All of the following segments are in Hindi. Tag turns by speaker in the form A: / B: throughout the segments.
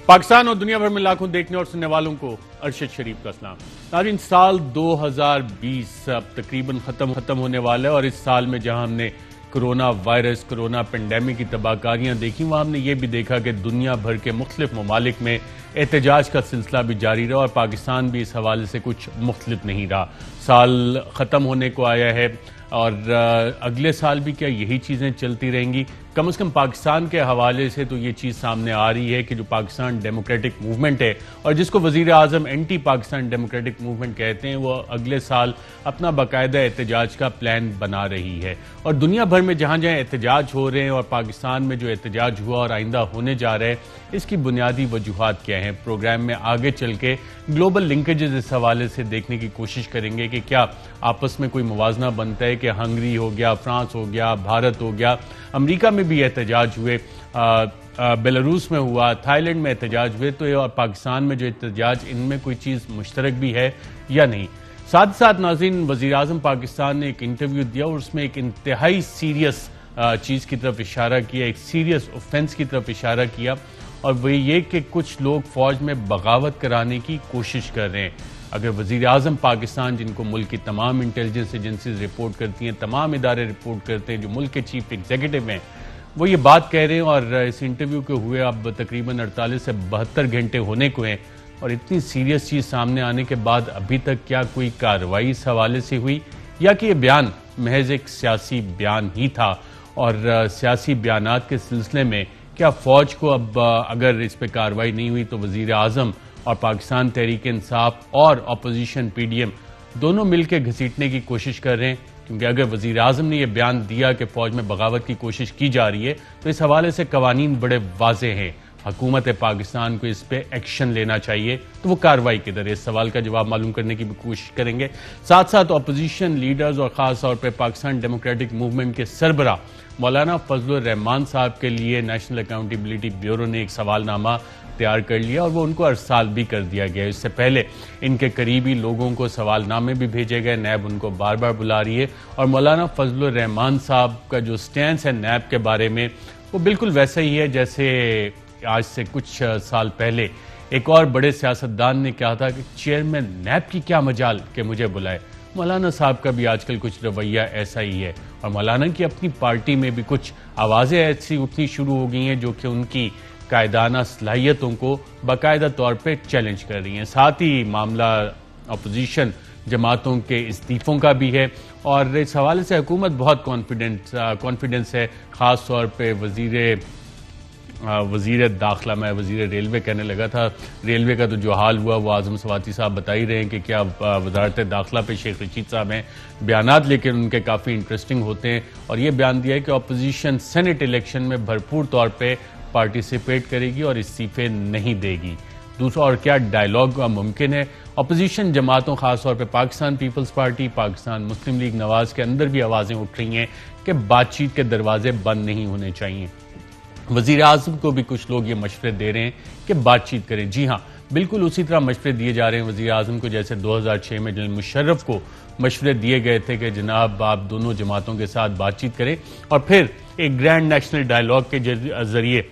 A: पाकिस्तान और दुनिया भर में लाखों देखने और सुनने वालों को अरशद शरीफ का सलाम। नाज़रीन, साल 2020 अब तकरीबन खत्म होने वाला है और इस साल में जहां हमने कोरोना वायरस, कोरोना पेंडेमिक की तबाहकारियां देखी, वहां हमने ये भी देखा कि दुनिया भर के मुख्तलिफ ममालिक में एहतजाज का सिलसिला भी जारी रहा और पाकिस्तान भी इस हवाले से कुछ मुख्तलिफ नहीं रहा। साल ख़त्म होने को आया है और अगले साल भी क्या यही चीज़ें चलती रहेंगी? कम से कम पाकिस्तान के हवाले से तो ये चीज़ सामने आ रही है कि जो पाकिस्तान डेमोक्रेटिक मूवमेंट है और जिसको वज़ीर आज़म एंटी पाकिस्तान डेमोक्रेटिक मूवमेंट कहते हैं, वो अगले साल अपना बाकायदा एहतजाज का प्लान बना रही है। और दुनिया भर में जहाँ जहाँ एहतजाज हो रहे हैं और पाकिस्तान में जो एहतजाज हुआ और आइंदा होने जा रहा है, इसकी बुनियादी वजूहात क्या हैं? प्रोग्राम में आगे चल के ग्लोबल लिंकेजेस इस हवाले से देखने की कोशिश करेंगे कि क्या आपस में कोई मुवाजना बनता है कि हंगरी हो गया, फ्रांस हो गया, भारत हो गया, अमेरिका में भी एहतजाज हुए, बेलारूस में हुआ, थाईलैंड में एहतजाज हुए, तो और पाकिस्तान में जो एहतजाज, इनमें कोई चीज़ मुश्तरक भी है या नहीं? साथ साथ नाज़रीन, वज़ीर आज़म पाकिस्तान ने एक इंटरव्यू दिया और उसमें एक इंतहाई सीरियस चीज़ की तरफ इशारा किया, एक सीरियस ऑफेंस की तरफ इशारा किया, और वही ये कि कुछ लोग फ़ौज में बगावत कराने की कोशिश कर रहे हैं। अगर वज़ीर आज़म पाकिस्तान, जिनको मुल्क की तमाम इंटेलिजेंस एजेंसीज रिपोर्ट करती हैं, तमाम इदारे रिपोर्ट करते हैं, जो मुल्क के चीफ एग्जीक्यूटिव हैं, वो ये बात कह रहे हैं और इस इंटरव्यू के हुए अब तकरीबन 48 से 72 घंटे होने को हैं और इतनी सीरियस चीज़ सामने आने के बाद अभी तक क्या कोई कार्रवाई इस हवाले से हुई या कि ये बयान महज एक सियासी बयान ही था? और सियासी बयानात के सिलसिले में क्या फ़ौज को अब अगर इस पर कार्रवाई नहीं हुई तो वज़ीर आज़म और पाकिस्तान तहरीक इंसाफ और अपोजिशन PDM दोनों मिलकर घसीटने की कोशिश कर रहे हैं? क्योंकि अगर वज़ीर आज़म ने यह बयान दिया कि फ़ौज में बगावत की कोशिश की जा रही है तो इस हवाले से कवानीन बड़े वाज़ेह हैं। हुकूमत पाकिस्तान को इस पर एक्शन लेना चाहिए, तो वो कार्रवाई किधर है? इस सवाल का जवाब मालूम करने की भी कोशिश करेंगे। साथ साथ अपोजिशन लीडर्स और ख़ास तौर पर पाकिस्तान डेमोक्रेटिक मूवमेंट के सरबराह मौलाना फजलुर रहमान साहब के लिए नेशनल अकाउंटेबिलिटी ब्यूरो ने एक सवालनामा तैयार कर लिया और वो उनको अरसाल भी कर दिया गया। इससे पहले इनके करीबी लोगों को सवालनामे भी भेजे गए, नैब उनको बार बार बुला रही है और मौलाना फजलुर रहमान साहब का जो स्टैंस है नैब के बारे में, वो बिल्कुल वैसा ही है जैसे आज से कुछ साल पहले एक और बड़े सियासतदान ने कहा था कि चेयरमैन नैब की क्या मजाल कि मुझे बुलाए। मौलाना साहब का भी आजकल कुछ रवैया ऐसा ही है और मौलाना की अपनी पार्टी में भी कुछ आवाज़ें ऐसी उठनी शुरू हो गई हैं जो कि उनकी कायदाना सलाहियतों को बाकायदा तौर पे चैलेंज कर रही हैं। साथ ही मामला अपोजिशन जमातों के इस्तीफ़ों का भी है और इस हवाले से हुकूमत बहुत कॉन्फिडेंस है। ख़ास तौर पे वज़ीर दाखिला, मैं वज़ीर रेलवे कहने लगा था, रेलवे का तो जो हाल हुआ वो आज़म सवाती साहब बता ही रहे हैं कि क्या वज़ारत दाखिला पे शेख रशीद साहब हैं, बयानात लेकिन उनके काफ़ी इंटरेस्टिंग होते हैं और ये बयान दिया है कि अपोजिशन सेनेट इलेक्शन में भरपूर तौर पर पार्टिसिपेट करेगी और इस्तीफ़े नहीं देगी। दूसरा, और क्या डायलॉग मुमकिन है? अपोजिशन जमातों, खासतौर पे पाकिस्तान पीपल्स पार्टी, पाकिस्तान मुस्लिम लीग नवाज के अंदर भी आवाज़ें उठ रही हैं कि बातचीत के दरवाजे बंद नहीं होने चाहिए। वज़ीर आज़म को भी कुछ लोग ये मशवरे दे रहे हैं कि बातचीत करें। जी हाँ, बिल्कुल उसी तरह मशवरे दिए जा रहे हैं वज़ीर आज़म को जैसे 2006 में जनरल मुशर्रफ को मशवरे दिए गए थे कि जनाब आप दोनों जमातों के साथ बातचीत करें और फिर एक ग्रैंड नेशनल डायलॉग के ज़रिए,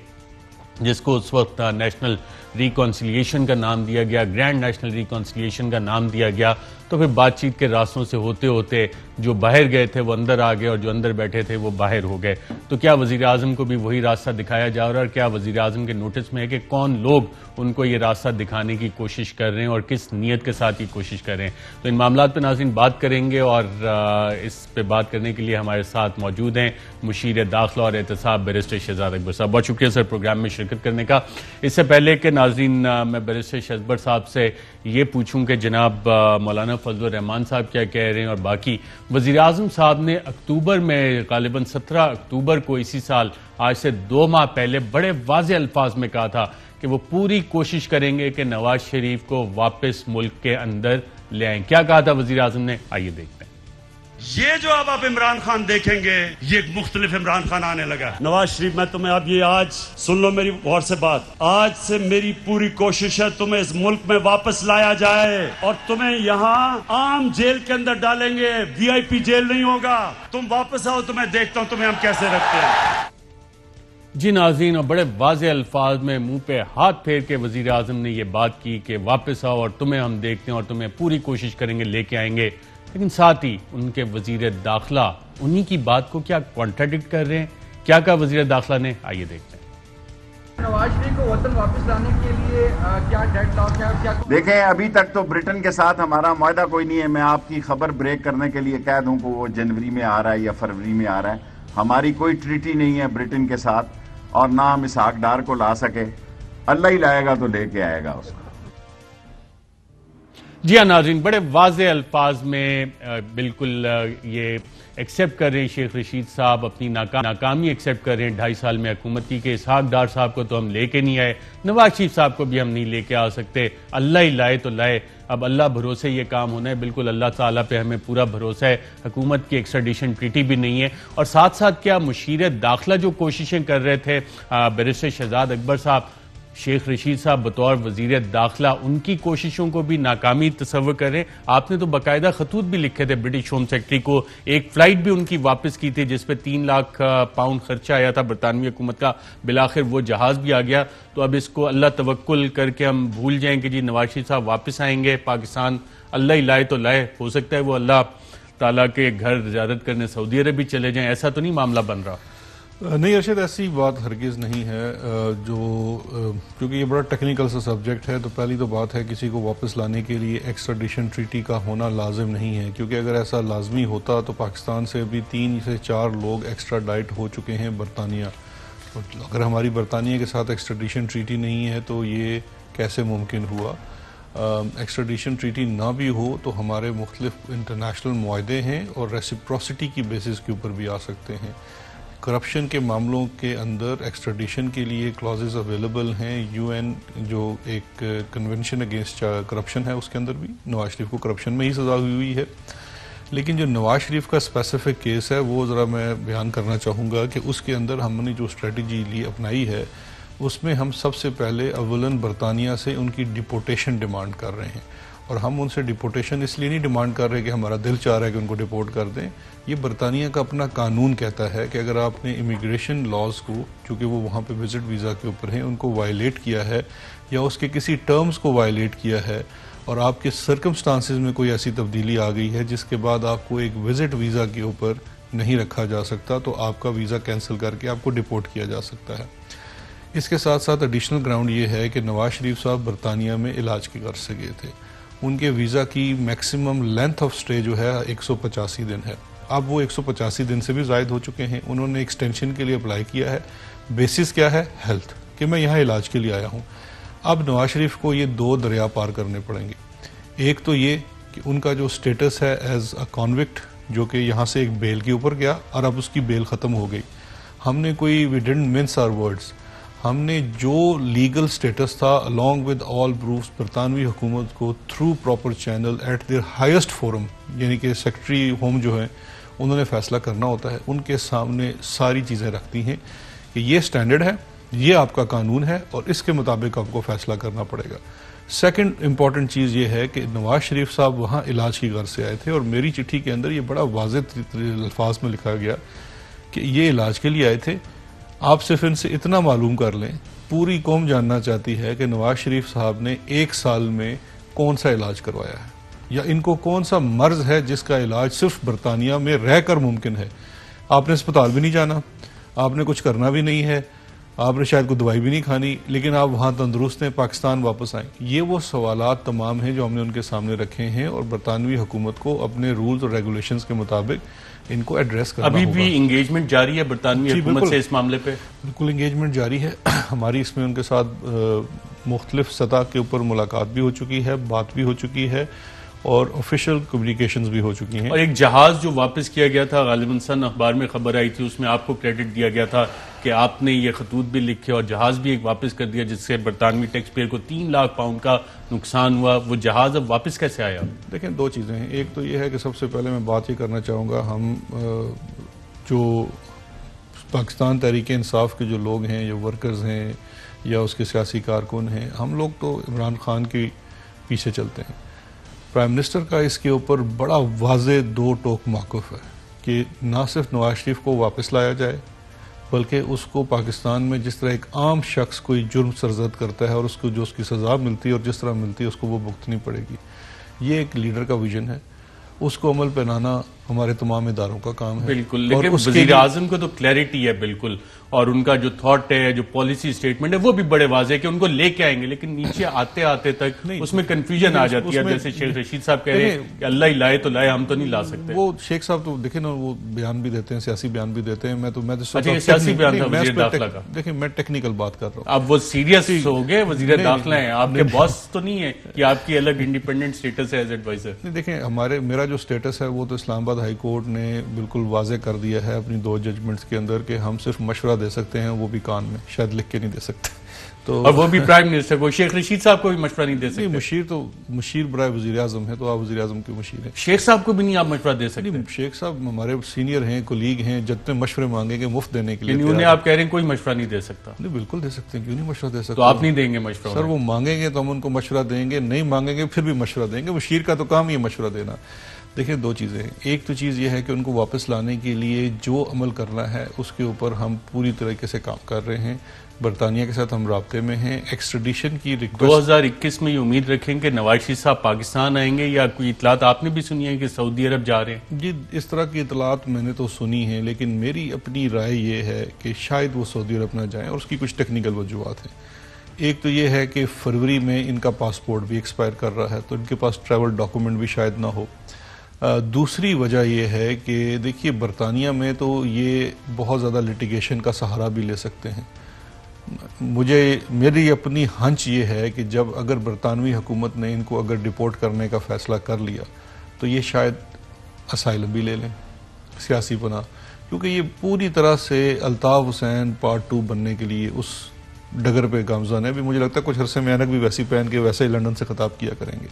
A: जिसको उस वक्त नेशनल रिकॉन्सिलिएशन का नाम दिया गया, ग्रैंड नेशनल रिकॉन्सिलिएशन का नाम दिया गया, तो फिर बातचीत के रास्तों से होते होते जो बाहर गए थे वो अंदर आ गए और जो अंदर बैठे थे वो बाहर हो गए। तो क्या वज़ीर आज़म को भी वही रास्ता दिखाया जा रहा है और क्या वज़ीर आज़म के नोटिस में है कि कौन लोग उनको ये रास्ता दिखाने की कोशिश कर रहे हैं और किस नीयत के साथ ये कोशिश कर रहे हैं? तो इन मामलात पर नाज़रीन बात करेंगे और इस पर बात करने के लिए हमारे साथ मौजूद हैं मुशीर दाखिला और एहतसाब बैरिस्टर शहजाद अकबर साहब। बहुत शुक्रिया सर प्रोग्राम में शिरकत करने का। इससे पहले कि नाज़रीन मैं बैरिस्टर शहजाद साहब से ये पूछूं कि जनाब मौलाना फजलुर रहमान साहब क्या कह रहे हैं और बाकी, वज़ीर आज़म साहब ने अक्टूबर में गालिबन 17 अक्टूबर को इसी साल, आज से 2 माह पहले, बड़े वाज़ेह अल्फाज में कहा था कि वो पूरी कोशिश करेंगे कि नवाज शरीफ को वापस मुल्क के अंदर ले आएं। क्या कहा था वज़ीर आज़म ने, आइए देखते हैं।
B: ये जो अब आप इमरान खान देखेंगे, ये एक मुख्तलिफ इमरान खान आने लगा। नवाज शरीफ, मैं तुम्हें अब ये आज सुन लो मेरी गौर से बात, आज से मेरी पूरी कोशिश है तुम्हें इस मुल्क में वापस लाया जाए और तुम्हें यहाँ आम जेल के अंदर डालेंगे, VIP जेल नहीं होगा। तुम वापस आओ तो मैं देखता हूँ तुम्हें हम कैसे रखते हैं।
A: जी नाज़रीन, और बड़े वाज़े अल्फाज में मुंह पे हाथ फेर के वज़ीर आज़म ने यह बात की कि वापस आओ और तुम्हें हम देखते हैं और तुम्हें पूरी कोशिश करेंगे लेके आएंगे। लेकिन साथ ही उनके वज़ीर दाखिला उन्हीं की बात को क्या कॉन्ट्राडिक्ट कर रहे हैं? क्या कहा वज़ीर दाखिला ने, आइए देखते हैं।
C: नवाज शरीफ को वतन वापस लाने के लिए क्या डेडलॉक है? क्या
D: देखें, अभी तक तो ब्रिटेन के साथ हमारा मुआहदा कोई नहीं है। मैं आपकी खबर ब्रेक करने के लिए कह दूं कि वो जनवरी में आ रहा है या फरवरी में आ रहा है। हमारी कोई ट्रीटी नहीं है ब्रिटेन के साथ और ना हम इसहाक डार को ला सके। अल्लाह ही लाएगा तो लेके आएगा उसको।
A: जी हाँ नाज़रीन, बड़े वाज़े अल्फाज में बिल्कुल ये एक्सेप्ट कर रहे हैं शेख रशीद साहब, अपनी नाकामी एक्सेप्ट कर रहे हैं 2.5 साल में हुकूमत की कि इसहाक डार साहब को तो हम लेके नहीं आए, नवाज शरीफ साहब को भी हम नहीं लेके आ सकते, अल्लाह ही लाए तो लाए। अब अल्लाह भरोसे ये काम होना है, बिल्कुल अल्लाह ताला पे हमें पूरा भरोसा है। हुकूमत की एक्स्ट्राडिशन ट्रीटी भी नहीं है। और साथ साथ क्या मुशीर दाखिला जो कोशिशें कर रहे थे बैरिस्टर शहजाद अकबर साहब, शेख रशीद साहब बतौर वजीर दाखिला उनकी कोशिशों को भी नाकामी तस्वर करें। आपने तो बाकायदा खतूत भी लिखे थे ब्रिटिश होम सेक्रेटरी को, एक फ्लाइट भी उनकी वापस की थी जिस पे 3 लाख पाउंड खर्चा आया था बरतानवी हुकूमत का, बिलाखिर वो जहाज भी आ गया। तो अब इसको अल्लाह तवक्कुल करके हम भूल जाएं कि जी नवाज शरीफ साहब वापस आएंगे पाकिस्तान, अल्लाह ही लाए तो लाए। हो सकता है वो अल्लाह ताला के घर ज़ियारत करने सऊदी अरब भी चले जाएं, ऐसा तो नहीं मामला बन रहा?
E: नहीं अरशद, ऐसी बात हरगिज़ नहीं है। क्योंकि ये बड़ा टेक्निकल सा सब्जेक्ट है, तो पहली तो बात है किसी को वापस लाने के लिए एक्स्ट्राडिशन ट्रीटी का होना लाजिम नहीं है। क्योंकि अगर ऐसा लाजमी होता तो पाकिस्तान से अभी 3 से 4 लोग एक्स्ट्राडाइट हो चुके हैं बरतानिया। तो अगर हमारी बरतानिया के साथ एक्स्ट्राडिशन ट्रीटी नहीं है तो ये कैसे मुमकिन हुआ? एक्स्ट्राडिशन ट्रीटी ना भी हो तो हमारे मुख्तलिफ इंटरनेशनल मुआहदे हैं और रेसिप्रोसिटी की बेसिस के ऊपर भी आ सकते हैं। करप्शन के मामलों के अंदर एक्स्ट्राडिशन के लिए क्लॉजेज अवेलेबल हैं। यूएन जो एक कन्वेंशन अगेंस्ट करप्शन है उसके अंदर भी नवाज शरीफ को करप्शन में ही सज़ा हुई है। लेकिन जो नवाज शरीफ का स्पेसिफिक केस है वो ज़रा मैं बयान करना चाहूँगा कि उसके अंदर हमने जो स्ट्रेटजी ली अपनाई है उसमें हम सबसे पहले अव्वलन बरतानिया से उनकी डिपोर्टेशन डिमांड कर रहे हैं। और हम उनसे डिपोर्टेशन इसलिए नहीं डिमांड कर रहे कि हमारा दिल चाह रहा है कि उनको डिपोर्ट कर दें। ये बरतानिया का अपना कानून कहता है कि अगर आपने इमिग्रेशन लॉज को, चूँकि वो वहाँ पे विजिट वीज़ा के ऊपर हैं, उनको वायलेट किया है या उसके किसी टर्म्स को वायलेट किया है और आपके सर्कमस्टांसिस में कोई ऐसी तब्दीली आ गई है जिसके बाद आपको एक विजिट वीज़ा के ऊपर नहीं रखा जा सकता, तो आपका वीज़ा कैंसिल करके आपको डिपोर्ट किया जा सकता है। इसके साथ साथ एडिशनल ग्राउंड ये है कि नवाज शरीफ साहब बरतानिया में इलाज की गर्ज से गए थे। उनके वीज़ा की मैक्सिमम लेंथ ऑफ स्टे जो है 185 दिन है। अब वो 185 दिन से भी ज़ायद हो चुके हैं। उन्होंने एक्सटेंशन के लिए अप्लाई किया है। बेसिस क्या है? हेल्थ, कि मैं यहाँ इलाज के लिए आया हूँ। अब नवाज शरीफ को ये 2 दरिया पार करने पड़ेंगे। एक तो ये कि उनका जो स्टेटस है एज अ कॉन्विक्ट, जो कि यहाँ से एक बेल के ऊपर गया और अब उसकी बेल ख़त्म हो गई। हमने कोई we didn't mince our words, हमने जो लीगल स्टेटस था अलॉन्ग विद ऑल प्रूफ्स बरतानवी हुकूमत को through proper channel at their highest forum, यानी कि सेक्रेटरी होम जो है उन्होंने फैसला करना होता है, उनके सामने सारी चीज़ें रखती हैं कि ये स्टैंडर्ड है, ये आपका कानून है और इसके मुताबिक आपको फैसला करना पड़ेगा। सेकंड इम्पॉर्टेंट चीज़ ये है कि नवाज शरीफ साहब वहाँ इलाज की गर्ज से आए थे और मेरी चिट्ठी के अंदर ये बड़ा वाज़ेह अल्फाज में लिखा गया कि ये इलाज के लिए आए थे। आप सिर्फ इनसे इतना मालूम कर लें, पूरी कौम जानना चाहती है कि नवाज शरीफ साहब ने 1 साल में कौन सा इलाज करवाया है या इनको कौन सा मर्ज है जिसका इलाज सिर्फ बरतानिया में रहकर मुमकिन है। आपने अस्पताल भी नहीं जाना, आपने कुछ करना भी नहीं है, आपने शायद कोई दवाई भी नहीं खानी, लेकिन आप वहाँ तंदुरुस्त हैं, पाकिस्तान वापस आएँ। ये वो सवालात तमाम हैं जो हमने उनके सामने रखे हैं और बरतानवी हुकूमत को अपने रूल्स और रेगुलेशंस के मुताबिक इनको एड्रेस करना
A: अभी
E: होगा।
A: भी इंगेजमेंट जारी है बरतानवी हुकूमत से इस मामले पे?
E: बिल्कुल इंगेजमेंट जारी है। हमारी इसमें उनके साथ मुख्तलिफ सतह के ऊपर मुलाकात भी हो चुकी है, बात भी हो चुकी है और ऑफिशियल कम्युनिकेशंस भी हो चुकी हैं।
A: और एक जहाज जो वापस किया गया था, गालिबन सन अखबार में खबर आई थी, उसमें आपको क्रेडिट दिया गया था कि आपने ये खतूत भी लिखे और जहाज भी एक वापस कर दिया जिससे बरतानवी टैक्स पेयर को 3 लाख पाउंड का नुकसान हुआ। वो जहाज अब वापस कैसे आया?
E: देखें, 2 चीज़ें हैं। एक तो ये है कि सबसे पहले मैं बात ये करना चाहूँगा, हम जो पाकिस्तान तहरीक इंसाफ के जो लोग हैं, जो वर्कर्स हैं या उसके सियासी कारकुन हैं, हम लोग तो इमरान खान के पीछे चलते हैं। प्राइम मिनिस्टर का इसके ऊपर बड़ा वाज़े 2 टोक मौक़िफ़ है कि ना सिर्फ नवाज शरीफ को वापस लाया जाए, बल्कि उसको पाकिस्तान में जिस तरह एक आम शख्स कोई जुर्म सरजद करता है और उसको जो उसकी सज़ा मिलती है और जिस तरह मिलती है उसको वो भुगतनी पड़ेगी। ये एक लीडर का विजन है, उसको अमल पे लाना हमारे तमाम इदारों का काम है।
A: बिल्कुल, लेकिन वज़ीर आज़म को तो क्लैरिटी है बिल्कुल, और उनका जो थॉट है, जो पॉलिसी स्टेटमेंट है, वो भी बड़े वाज़ेह कि उनको लेके आएंगे, लेकिन नीचे आते आते तक उसमें कंफ्यूजन आ जाती है। जैसे शेख रशीद साहब कह रहे हैं कि अल्लाह ही लाए तो लाए, हम तो नहीं ला सकते।
E: वो शेख साहब तो देखे ना, वो बयान भी देते हैं, सियासी बयान भी देते हैं। मैं तो
A: अच्छा, ये सियासी बयान था वज़ीर दाखिला का।
E: देखिए, मैं टेक्निकल बात कर रहा हूँ।
A: अब वो सीरियस हो गए, वज़ीर दाखिला है, आपके बॉस तो नहीं है कि आपकी अलग इंडिपेंडेंट स्टेटस है एज एडवाइजर?
E: नहीं, देखें, मेरा जो स्टेटस है वो तो इस्लामाबाद हाई कोर्ट ने बिल्कुल वाजे कर दिया है अपनी 2 जजमेंट्स के अंदर कि हम सिर्फ मशवरा दे सकते हैं, वो भी कान में, शायद लिख के नहीं दे सकते। तो
A: और वो भी प्राइम मिनिस्टर को, शेख रशीद साहब को भी मशवरा नहीं दे सकते?
E: मुशीर बराए वज़ीर आज़म है, तो आप वज़ीर आज़म के मुशीर हैं।
A: शेख साहब को भी नहीं आप मशवरा दे सकते?
E: शेख साहब हमारे सीनियर हैं, कोलीग हैं, जितने मशवरे मांगेंगे मुफ्त देने के लिए।
A: उन्हें आप कह रहे हैं कोई मशवरा नहीं दे सकता?
E: नहीं, बिल्कुल दे सकते हैं, क्यों नहीं मशवरा दे सकते?
A: तो आप नहीं देंगे मशवरा?
E: सर, वो मांगेंगे तो हम उनको मशवरा देंगे, नहीं मांगेंगे फिर भी मशवरा देंगे। मुशीर का तो काम ही है मशवरा देना। देखिए, 2 चीज़ें हैं। एक तो चीज़ ये है कि उनको वापस लाने के लिए जो अमल करना है उसके ऊपर हम पूरी तरीके से काम कर रहे हैं। बरतानिया के साथ हम राब्ते में हैं। एक्सट्रेडिशन की रिक्वेस्ट
A: 2021 में ये उम्मीद रखें कि नवाज शरीफ साहब पाकिस्तान आएंगे, या कोई इतलात आपने भी सुनी है कि सऊदी अरब जा रहे हैं?
E: जी, इस तरह की इतलात मैंने तो सुनी है, लेकिन मेरी अपनी राय ये है कि शायद वो सऊदी अरब ना जाएं, और उसकी कुछ टेक्निकल वजूहत हैं। एक तो ये है कि फरवरी में इनका पासपोर्ट भी एक्सपायर कर रहा है, तो इनके पास ट्रैवल डॉक्यूमेंट भी शायद ना हो। दूसरी वजह यह है कि देखिए, बरतानिया में तो ये बहुत ज़्यादा लिटिगेशन का सहारा भी ले सकते हैं। मेरी अपनी हंच ये है कि जब अगर बरतानवी हुकूमत ने इनको अगर डिपोर्ट करने का फ़ैसला कर लिया तो ये शायद असाइलम भी ले लें, सियासी पनाह, क्योंकि ये पूरी तरह से अल्ताफ़ हुसैन पार्ट 2 बनने के लिए उस डगर पे गामज़न है। अभी मुझे लगता है कुछ अरसे में ऐनक भी वैसी पहन के वैसे ही लंदन से खिताब किया करेंगे।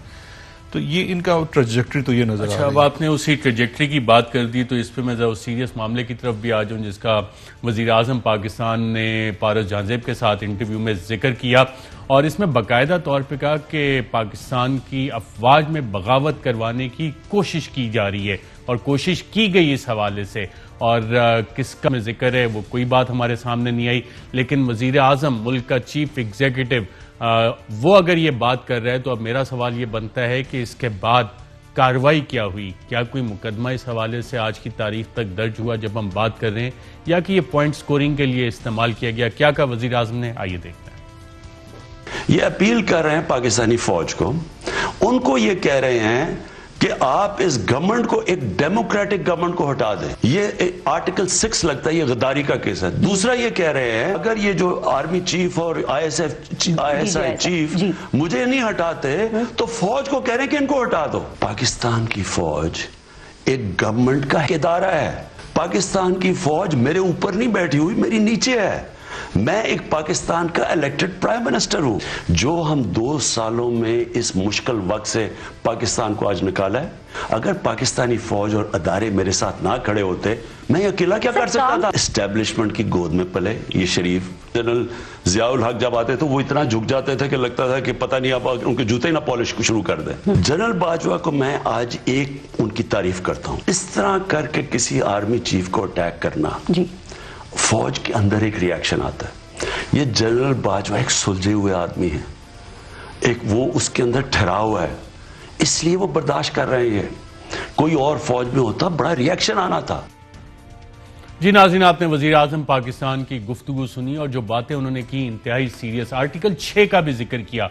E: तो ये इनका ट्रेजेक्ट्री तो ये नजर आ रही है।
A: अब आपने उसी ट्रेजेक्ट्री की बात कर दी, तो इस पर मैं जरा सीरियस मामले की तरफ भी आ जाऊँ, जिसका वज़ीर आज़म पाकिस्तान ने पारस जानजेब के साथ इंटरव्यू में जिक्र किया, और इसमें बाकायदा तौर पर कहा कि पाकिस्तान की अफवाज में बगावत करवाने की कोशिश की जा रही है, और कोशिश की गई इस हवाले से, और किसका में जिक्र है वो कोई बात हमारे सामने नहीं आई। लेकिन वज़ीर आज़म, मुल्क का चीफ एग्जीक्यूटिव, वो अगर ये बात कर रहा है, तो अब मेरा सवाल ये बनता है कि इसके बाद कार्रवाई क्या हुई? क्या कोई मुकदमा इस हवाले से आज की तारीख तक दर्ज हुआ जब हम बात कर रहे हैं, या कि ये पॉइंट स्कोरिंग के लिए इस्तेमाल किया गया? क्या कहा वज़ीर आज़म ने, आइए देखते हैं।
F: ये अपील कर रहे हैं पाकिस्तानी फौज को, उनको ये कह रहे हैं कि आप इस गवर्नमेंट को, एक डेमोक्रेटिक गवर्नमेंट को हटा दें। ये आर्टिकल 6 लगता है, ये गद्दारी का केस है। दूसरा ये कह रहे हैं, अगर ये जो आर्मी चीफ और ISI चीफ मुझे नहीं हटाते तो फौज को कह रहे हैं कि इनको हटा दो। पाकिस्तान की फौज एक गवर्नमेंट का इदारा है। पाकिस्तान की फौज मेरे ऊपर नहीं बैठी हुई, मेरी नीचे है। मैं एक पाकिस्तान का इलेक्टेड प्राइम मिनिस्टर हूं। जो हम 2 सालों में इस मुश्किल वक्त से पाकिस्तान को आज निकाला है, अगर पाकिस्तानी फौज और अदारे मेरे साथ ना खड़े होते, मैं अकेला क्या कर सकता था? एस्टेब्लिशमेंट की गोद में पले ये शरीफ जनरल जियाउल हक जब आते तो वो इतना झुक जाते थे कि लगता था कि पता नहीं, आप उनके जूते ही ना पॉलिश शुरू कर दें। जनरल बाजवा को मैं आज एक उनकी तारीफ करता हूं। इस तरह करके किसी आर्मी चीफ को अटैक करना जी, फौज के अंदर एक रिएक्शन आता है। ये जनरल बाजवा एक सुलझे हुए आदमी है, एक वो उसके अंदर ठहराव है, इसलिए वो बर्दाश्त कर रहे हैं। कोई और फौज में होता बड़ा रिएक्शन आना था।
A: जी नाज़रीन, आपने वज़ीर आज़म पाकिस्तान की गुफ्तगू सुनी, और जो बातें उन्होंने की इंतहाई सीरियस। आर्टिकल 6 का भी जिक्र किया।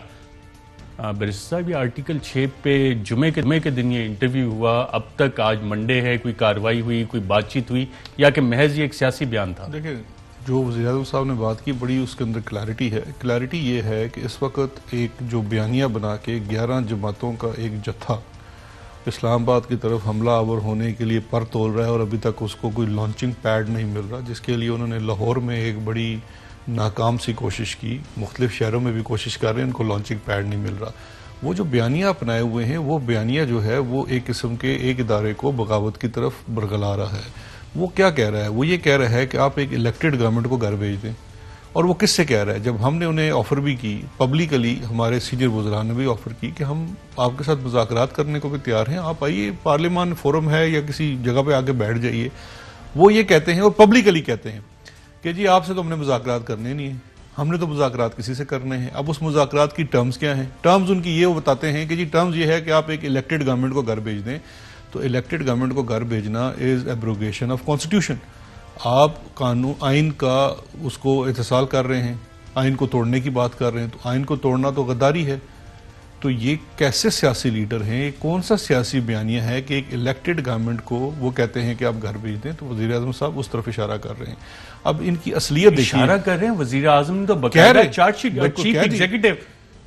A: बैरिस्टर साहब, ये आर्टिकल 6 पे जुमे के दिन ये इंटरव्यू हुआ, अब तक आज मंडे है, कोई कार्रवाई हुई, कोई बातचीत हुई, या कि महज ये एक सियासी बयान था?
E: देखिए, जो वज़ीर आज़म साहब ने बात की, बड़ी उसके अंदर क्लैरिटी है। क्लैरिटी ये है कि इस वक्त एक जो बयानिया बना के 11 जमातों का एक जत्था इस्लामाबाद की तरफ हमला आवर होने के लिए पर तोल रहा है, और अभी तक उसको कोई लॉन्चिंग पैड नहीं मिल रहा, जिसके लिए उन्होंने लाहौर में एक बड़ी नाकाम सी कोशिश की, मुख्तलिफ शहरों में भी कोशिश कर रहे हैं, उनको लॉन्चिंग पैड नहीं मिल रहा। वो जो बयानिया अपनाए हुए हैं, वो बयानिया जो है वो एक किस्म के एक इदारे को बगावत की तरफ बरगला रहा है। वो क्या कह रहा है? वो ये कह रहा है कि आप एक इलेक्टेड गवर्नमेंट को घर भेज दें। और वो किससे कह रहा है? जब हमने उन्हें ऑफर भी की पब्लिकली, हमारे सीनियर वज़रा ने भी ऑफर की कि हम आपके साथ मुज़ाकरात करने को भी तैयार हैं, आप आइए, पार्लियामान फोरम है या किसी जगह पे आके बैठ जाइए। वो ये कहते हैं और पब्लिकली कहते हैं कि जी आपसे तो हमने मुज़ाकरात करने नहीं है, हमने तो मुज़ाकरात किसी से करने हैं। अब उस मुज़ाकरात की टर्म्स क्या हैं? टर्म्स उनकी ये वो बताते हैं कि जी टर्म्स ये है कि आप एक इलेक्टेड गवर्नमेंट को घर भेज दें। तो इलेक्टेड गवर्नमेंट को घर भेजना इज एब्रोगेशन ऑफ कॉन्स्टिट्यूशन। आप कानून आइन का उसको इत्तिसाल कर रहे हैं, आइन को तोड़ने की बात कर रहे हैं, तो आइन को तोड़ना तो गद्दारी है। तो ये कैसे सियासी लीडर हैं, ये कौन सा सियासी बयानिया है कि एक इलेक्टेड गवर्नमेंट को वो कहते हैं कि आप घर भेज दें? तो वज़ीर आज़म साहब उस तरफ इशारा कर रहे हैं। अब इनकी असलियत देखिए,
A: इशारा कर रहे हैं वज़ीर आज़म ने तो बकायदा चार्जशीट चीफ एग्जीक्यूटिव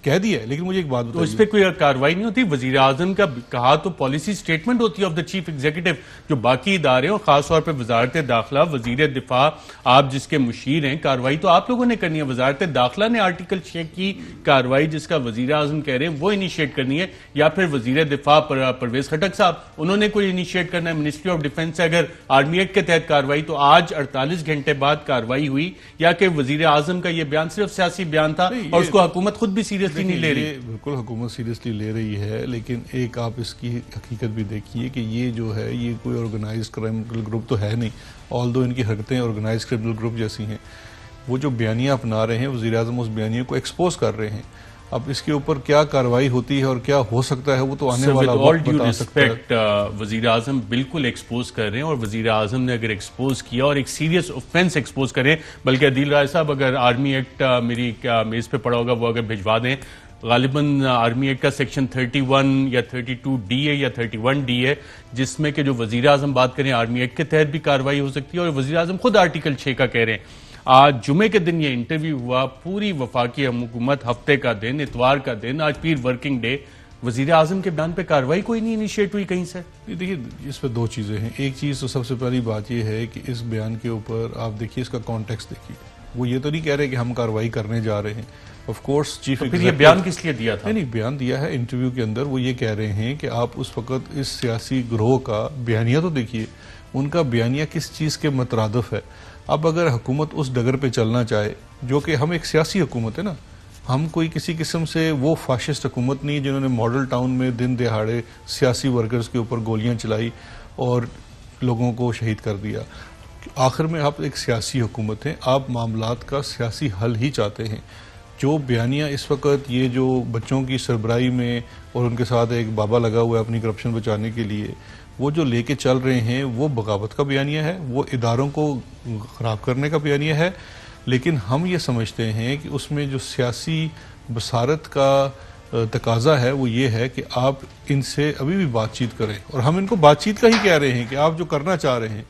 E: कह दिया है, लेकिन मुझे एक बात
A: तो इस पे कोई कार्रवाई नहीं होती। वजीर आजम का कहा तो पॉलिसी स्टेटमेंट होती है ऑफ द चीफ एग्जीक्यूटिव, जो बाकी इदारे और खासतौर पर वजारत दाखिला, वजीर दिफा, आप जिसके मुशीर हैं, कार्रवाई तो आप लोगों ने करनी है। वजारत दाखिला ने आर्टिकल 6 की कार्रवाई जिसका वजीर आजम कह रहे हैं वो इनिशिएट करनी है, या फिर वजीर दिफा परवेज खटक साहब उन्होंने कोई इनिशिएट करना है। मिनिस्ट्री ऑफ डिफेंस से अगर आर्मी एक्ट के तहत कार्रवाई, तो आज 48 घंटे बाद कार्रवाई हुई, या कि वजीर आजम का यह बयान सिर्फ सियासी बयान था और उसको हुकूमत खुद भी सीरियसली नहीं ले रही?
E: बिल्कुल हुकूमत सीरियसली ले रही है, लेकिन एक आप इसकी हकीकत भी देखिए कि ये जो है ये कोई ऑर्गेनाइज्ड क्रिमिनल ग्रुप तो है नहीं, ऑल्दो इनकी हरकतें ऑर्गेनाइज्ड क्रिमिनल ग्रुप जैसी हैं। वो जो बयानियाँ अपना रहे हैं, वज़ीर आज़म उस बयानियों को एक्सपोज कर रहे हैं। अब इसके ऊपर क्या कार्रवाई होती है और क्या हो सकता है वो तो आने वाला वक्त बता सकता है।
A: वज़ीर आज़म बिल्कुल एक्सपोज कर रहे हैं, और वज़ीर आज़म ने अगर एक्सपोज किया और एक सीरियस ऑफेंस एक्सपोज करें, बल्कि अदील राय साहब अगर आर्मी एक्ट मेरी मेज़ पे पड़ा होगा वो अगर भिजवा दें, गालिबन आर्मी एक्ट का सेक्शन 31 या 32D है या 31D है, जिसमें कि जो वज़ीर आज़म बात करें आर्मी एक्ट के तहत भी कार्रवाई हो सकती है। और वज़ीर आज़म खुद आर्टिकल 6 का कह रहे हैं। आज जुमे के दिन ये इंटरव्यू हुआ, पूरी वफाकी हुकूमत हफ्ते का दिन, इतवार का दिन, आज पीर वर्किंग डे, वज़ीर आज़म के बयान पे कार्रवाई कोई नहीं इनिशिएट हुई कहीं से।
E: देखिए इस पर दो चीज़ें हैं। एक चीज़ तो सबसे पहली बात यह है कि इस बयान के ऊपर आप देखिए इसका कॉन्टेक्स्ट देखिए। वो ये तो नहीं कह रहे कि हम कार्रवाई करने जा रहे हैं। ऑफ कोर्स चीफ
A: फिर ये बयान किस लिए दिया था?
E: नहीं, बयान दिया है इंटरव्यू के अंदर। वो ये कह रहे हैं कि आप उस वक्त इस सियासी ग्रोह का बयानिया तो देखिए, उनका बयानिया किस चीज़ के मतरादफ है। अब अगर हुकूमत उस डगर पे चलना चाहे, जो कि हम एक सियासी हुकूमत है ना, हम कोई किसी किस्म से वो फाशिस्ट हुकूमत नहीं है जिन्होंने मॉडल टाउन में दिन दिहाड़े सियासी वर्कर्स के ऊपर गोलियां चलाई और लोगों को शहीद कर दिया। आखिर में आप एक सियासी हुकूमत हैं, आप मामलात का सियासी हल ही चाहते हैं। जो बयानियाँ इस वक्त ये जो बच्चों की सरबराही में और उनके साथ एक बाबा लगा हुआ है अपनी करप्शन बचाने के लिए, वो जो लेके चल रहे हैं वो बगावत का बयानिया है, वो इदारों को ख़राब करने का बयानिया है। लेकिन हम ये समझते हैं कि उसमें जो सियासी बसारत का तकाजा है वो ये है कि आप इनसे अभी भी बातचीत करें, और हम इनको बातचीत का ही कह रहे हैं कि आप जो करना चाह रहे हैं।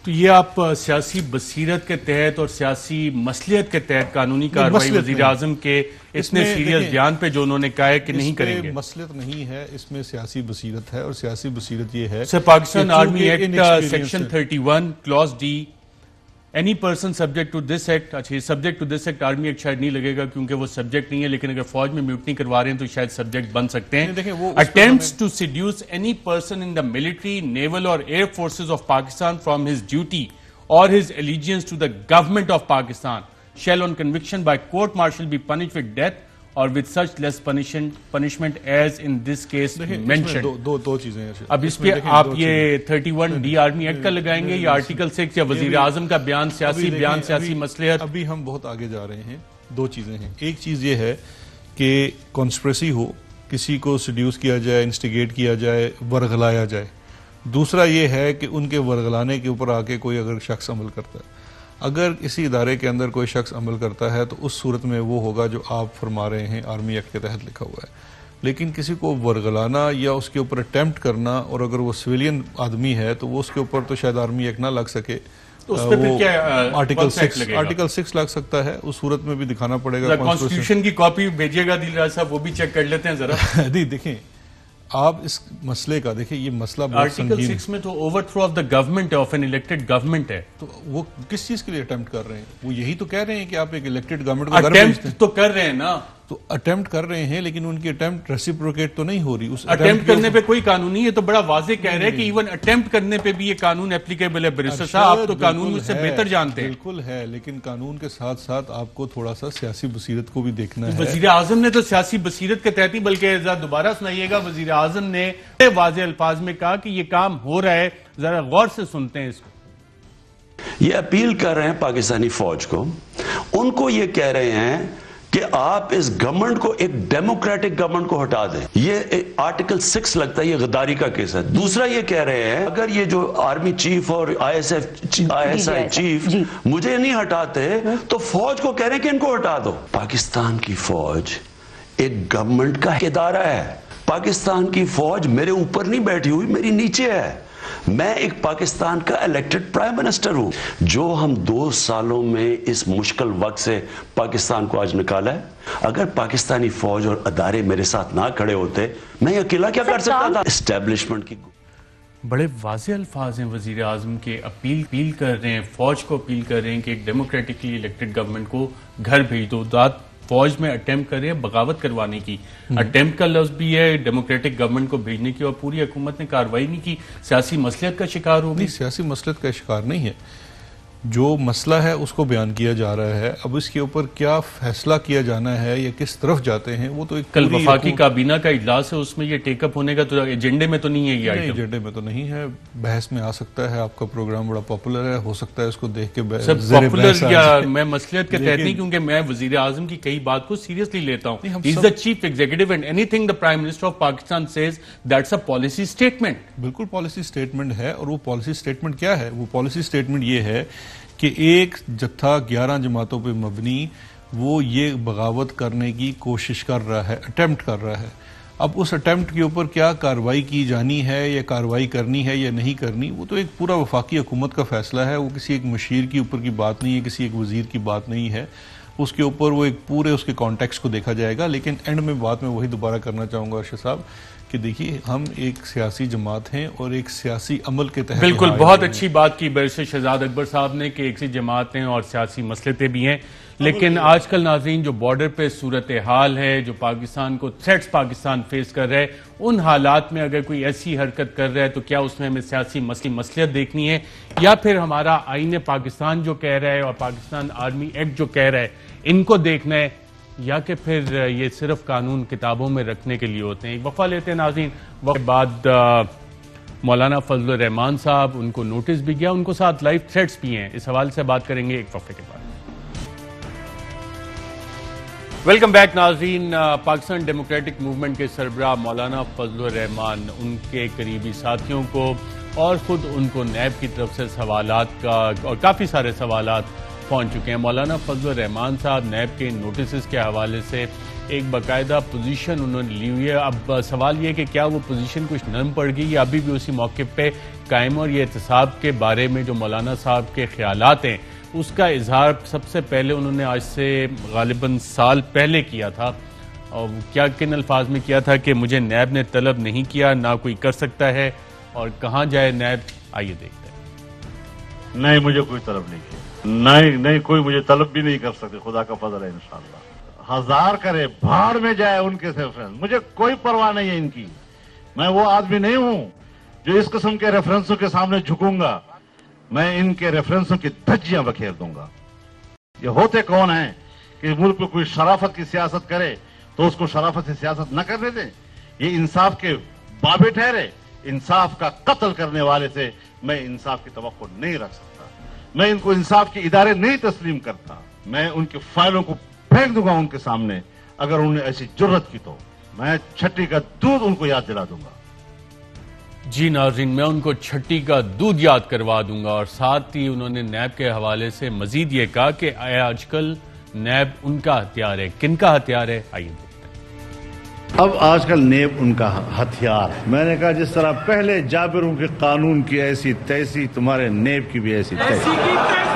A: तो ये आप सियासी बसीरत के तहत और सियासी मसलियत के तहत कानूनी कार्रवाई वज़ीर आज़म के इतने सीरियस बयान पे जो उन्होंने कहा है कि नहीं करेंगे,
E: मसलियत नहीं है, इसमें सियासी बसीरत है। और सियासी बसीरत ये है
A: sir, Pakistan army act section 31 clause D, any person subject to this act, अच्छा subject to this act army act शायद नहीं लगेगा क्योंकि वो सब्जेक्ट नहीं है, लेकिन अगर फौज में म्यूटनी करवा रहे हैं तो शायद सब्जेक्ट बन सकते हैं। Attempts to seduce any person in the military, naval और air forces of Pakistan from his duty और his allegiance to the government of Pakistan shall on conviction by court martial be punished with death or with such less punishment as in this case mentioned।
E: दो चीजें हैं।
A: अब इस पे आप ये 31D आर्मी एक्ट का लगाएंगे या आर्टिकल 6 या वजीर आजम का बयान, सियासी बयान, सियासी मसलियत?
E: अभी हम बहुत आगे जा रहे हैं। दो चीजें हैं। एक चीज ये है कि कॉन्स्पिरेसी हो, किसी को सड्यूस किया जाए, इंस्टिगेट किया जाए, वर्गलाया जाए। दूसरा ये है कि उनके वर्गलाने के ऊपर आके कोई अगर शख्स अमल करता है, अगर किसी इदारे के अंदर कोई शख्स अमल करता है तो उस सूरत में वो होगा जो आप फरमा रहे हैं आर्मी एक्ट के तहत लिखा हुआ है। लेकिन किसी को वर्गलाना या उसके ऊपर अटेम्प्ट करना, और अगर वो सिविलियन आदमी है तो वो उसके ऊपर तो शायद आर्मी एक्ट ना लग सके,
A: तो उस पे फिर क्या
E: आर्टिकल 6 लग सकता है। उस सूरत में भी दिखाना पड़ेगा।
A: कॉन्स्टिट्यूशन की कॉपी भेजिएगा दिल राज साहब, वो भी चेक कर लेते हैं जरा।
E: देखें आप इस मसले का, देखिए ये मसला
A: आर्टिकल 6 में तो ओवरथ्रो ऑफ द गवर्नमेंट है, ऑफ एन इलेक्टेड गवर्नमेंट है।
E: तो वो किस चीज के लिए अटेम्प्ट कर रहे हैं? वो यही तो कह रहे हैं कि आप एक इलेक्टेड गवर्नमेंट को
A: अटेम्प्ट तो कर रहे हैं ना,
E: तो अटेम्प्ट कर रहे हैं, लेकिन उनकी अटेम्प्ट रेसिप्रोकेट तो नहीं हो रही। उस
A: अटेम्प्ट करने पे कोई कानून नहीं है, तो बड़ा वाजे कह रहे हैं कि इवन अटेम्प्ट करने पे भी ये कानून एप्लीकेबल है। बैरिस्टर साहब आप तो कानून मुझसे बेहतर जानते हैं।
E: बिल्कुल है, लेकिन कानून के साथ साथ आपको थोड़ा सा सियासी बसीरत को भी देखना है।
A: वजीर आजम ने तो सियासी बसीरत के तहत ही, बल्कि दोबारा सुनाइएगा, वजीर आजम ने वाजे अल्फाज में कहा कि ये काम हो रहा है, जरा गौर से सुनते हैं इसको।
F: ये अपील कर रहे हैं पाकिस्तानी फौज को, उनको ये कह रहे हैं कि आप इस गवर्नमेंट को, एक डेमोक्रेटिक गवर्नमेंट को हटा दें। ये आर्टिकल 6 लगता है, ये गद्दारी का केस है। दूसरा ये कह रहे हैं अगर ये जो आर्मी चीफ और ISI चीफ मुझे नहीं हटाते तो फौज को कह रहे हैं कि इनको हटा दो। पाकिस्तान की फौज एक गवर्नमेंट का इदारा है। पाकिस्तान की फौज मेरे ऊपर नहीं बैठी हुई, मेरी नीचे है। मैं एक पाकिस्तान का इलेक्टेड प्राइम मिनिस्टर हूं। जो हम 2 सालों में इस मुश्किल वक्त से पाकिस्तान को आज निकाला है, अगर पाकिस्तानी फौज और अदारे मेरे साथ ना खड़े होते, मैं अकेला क्या कर सकता था। एस्टेब्लिशमेंट की
A: बड़े वाज़ेह अल्फाज हैं वज़ीर आज़म के, अपील कर रहे हैं, फौज को अपील कर रहे हैं कि एक डेमोक्रेटिकली इलेक्टेड गवर्नमेंट को घर भेज दो। फौज में अटेम्प्ट कर रहे हैं बगावत करवाने की, अटेम्प्ट का लफ्ज भी है डेमोक्रेटिक गवर्नमेंट को भेजने की, और पूरी हुकूमत ने कार्रवाई नहीं की, सियासी मसलियत का शिकार होगी।
E: सियासी मसलियत का शिकार नहीं है, जो मसला है उसको बयान किया जा रहा है। अब इसके ऊपर क्या फैसला किया जाना है या किस तरफ जाते हैं वो तो एक
A: कल वफाकी काबीना का इजलास है, उसमें ये टेकअप होने का तो एजेंडे में तो नहीं है। ये
E: एजेंडे में तो नहीं है, बहस में आ सकता है। आपका प्रोग्राम बड़ा पॉपुलर है, हो सकता है इसको देख के
A: पॉपुलर या मैं मसलियत के तहत नहीं, क्योंकि मैं वजीर आजम की कई बात को सीरियसली लेता हूँ। Is the chief executive and anything the prime minister of Pakistan says that's a policy statement.
E: बिल्कुल पॉलिसी स्टेटमेंट है, और वो पॉलिसी स्टेटमेंट क्या है? वो पॉलिसी स्टेटमेंट ये है कि एक जत्था 11 जमातों पे मबनी वो ये बगावत करने की कोशिश कर रहा है, अटेम्प्ट कर रहा है। अब उस अटेम्प्ट के ऊपर क्या कार्रवाई की जानी है या कार्रवाई करनी है या नहीं करनी, वो तो एक पूरा वफाकी हुकूमत का फैसला है। वो किसी एक मशीर के ऊपर की बात नहीं है, किसी एक वजीर की बात नहीं है। उसके ऊपर वो एक पूरे उसके कॉन्टेक्स्ट को देखा जाएगा। लेकिन एंड में बात मैं वही दोबारा करना चाहूँगा अर्शद साहब कि देखिए, हम एक सियासी जमात हैं और एक सियासी अमल के तहत।
A: बिल्कुल, बहुत अच्छी बात की बैरिस्टर शहजाद अकबर साहब ने कि एक सी जमात हैं और सियासी मसलते भी हैं। लेकिन आजकल नाज़रीन जो बॉर्डर पे सूरत हाल है, जो पाकिस्तान को थ्रेट्स पाकिस्तान फेस कर रहा है, उन हालात में अगर कोई ऐसी हरकत कर रहा है तो क्या उसमें हमें सियासी मसलियत देखनी है, या फिर हमारा आईन पाकिस्तान जो कह रहा है और पाकिस्तान आर्मी एक्ट जो कह रहा है इनको देखना है, या कि फिर ये सिर्फ कानून किताबों में रखने के लिए होते हैं। एक वक्फा लेते हैं नाज़रीन, वक्त बाद मौलाना फजल रहमान साहब, उनको नोटिस भी गया, उनको साथ लाइव थ्रेट्स भी हैं। इस हवाले से बात करेंगे एक वक्फे के बाद। वेलकम बैक नाज़रीन। पाकिस्तान डेमोक्रेटिक मूवमेंट के सरबराह मौलाना फजल रहमान, उनके करीबी साथियों को और ख़ुद उनको नैब की तरफ से सवालात का और काफ़ी सारे सवालात पहुंच चुके हैं। मौलाना फजल रहमान साहब नैब के नोटिस के हवाले से एक बाकायदा पोजीशन उन्होंने ली हुई है। अब सवाल ये कि क्या वो पोजीशन कुछ नरम पड़ गई या अभी भी उसी मौके पे कायम, और ये एहतसाब के बारे में जो मौलाना साहब के ख्यालात हैं उसका इजहार सबसे पहले उन्होंने आज से गालिबन साल पहले किया था। और क्या किन अल्फाज में किया था कि मुझे नैब ने तलब नहीं किया, ना कोई कर सकता है, और कहाँ जाए नैब, आइए देखते हैं।
G: नहीं, मुझे कोई तलब नहीं किया, नहीं कोई मुझे तलब भी नहीं कर सकते, खुदा का फजल है। इंशाअल्लाह 1000 करे, भाड़ में जाए उनके रेफरेंस, मुझे कोई परवाह नहीं है इनकी। मैं वो आदमी नहीं हूं जो इस किस्म के रेफरेंसों के सामने झुकूंगा। मैं इनके रेफरेंसों की धज्जियां बखेर दूंगा। ये होते कौन हैं कि मुल्क में कोई शराफत की सियासत करे तो उसको शराफत से सियासत न करने दें? ये इंसाफ के बाबे ठहरे। इंसाफ का कत्ल करने वाले से मैं इंसाफ की तवक्को नहीं रख सकता। मैं इनको इंसाफ के इदारे नहीं तस्लीम करता। मैं उनकी फाइलों को फेंक दूंगा उनके सामने, अगर उन्होंने ऐसी जुर्रत की तो मैं छठी का दूध उनको याद दिला दूंगा।
A: जी नाज़रीन, मैं उनको छठी का दूध याद करवा दूंगा। और साथ ही उन्होंने नैब के हवाले से मजीद ये कहा कि आजकल नैब उनका हथियार है। किनका हथियार है, आइए देखते हैं।
H: अब आजकल नैब उनका हथियार है। मैंने कहा जिस तरह पहले जाबिरों के कानून की ऐसी तैसी, तुम्हारे नैब की भी ऐसी तैसी।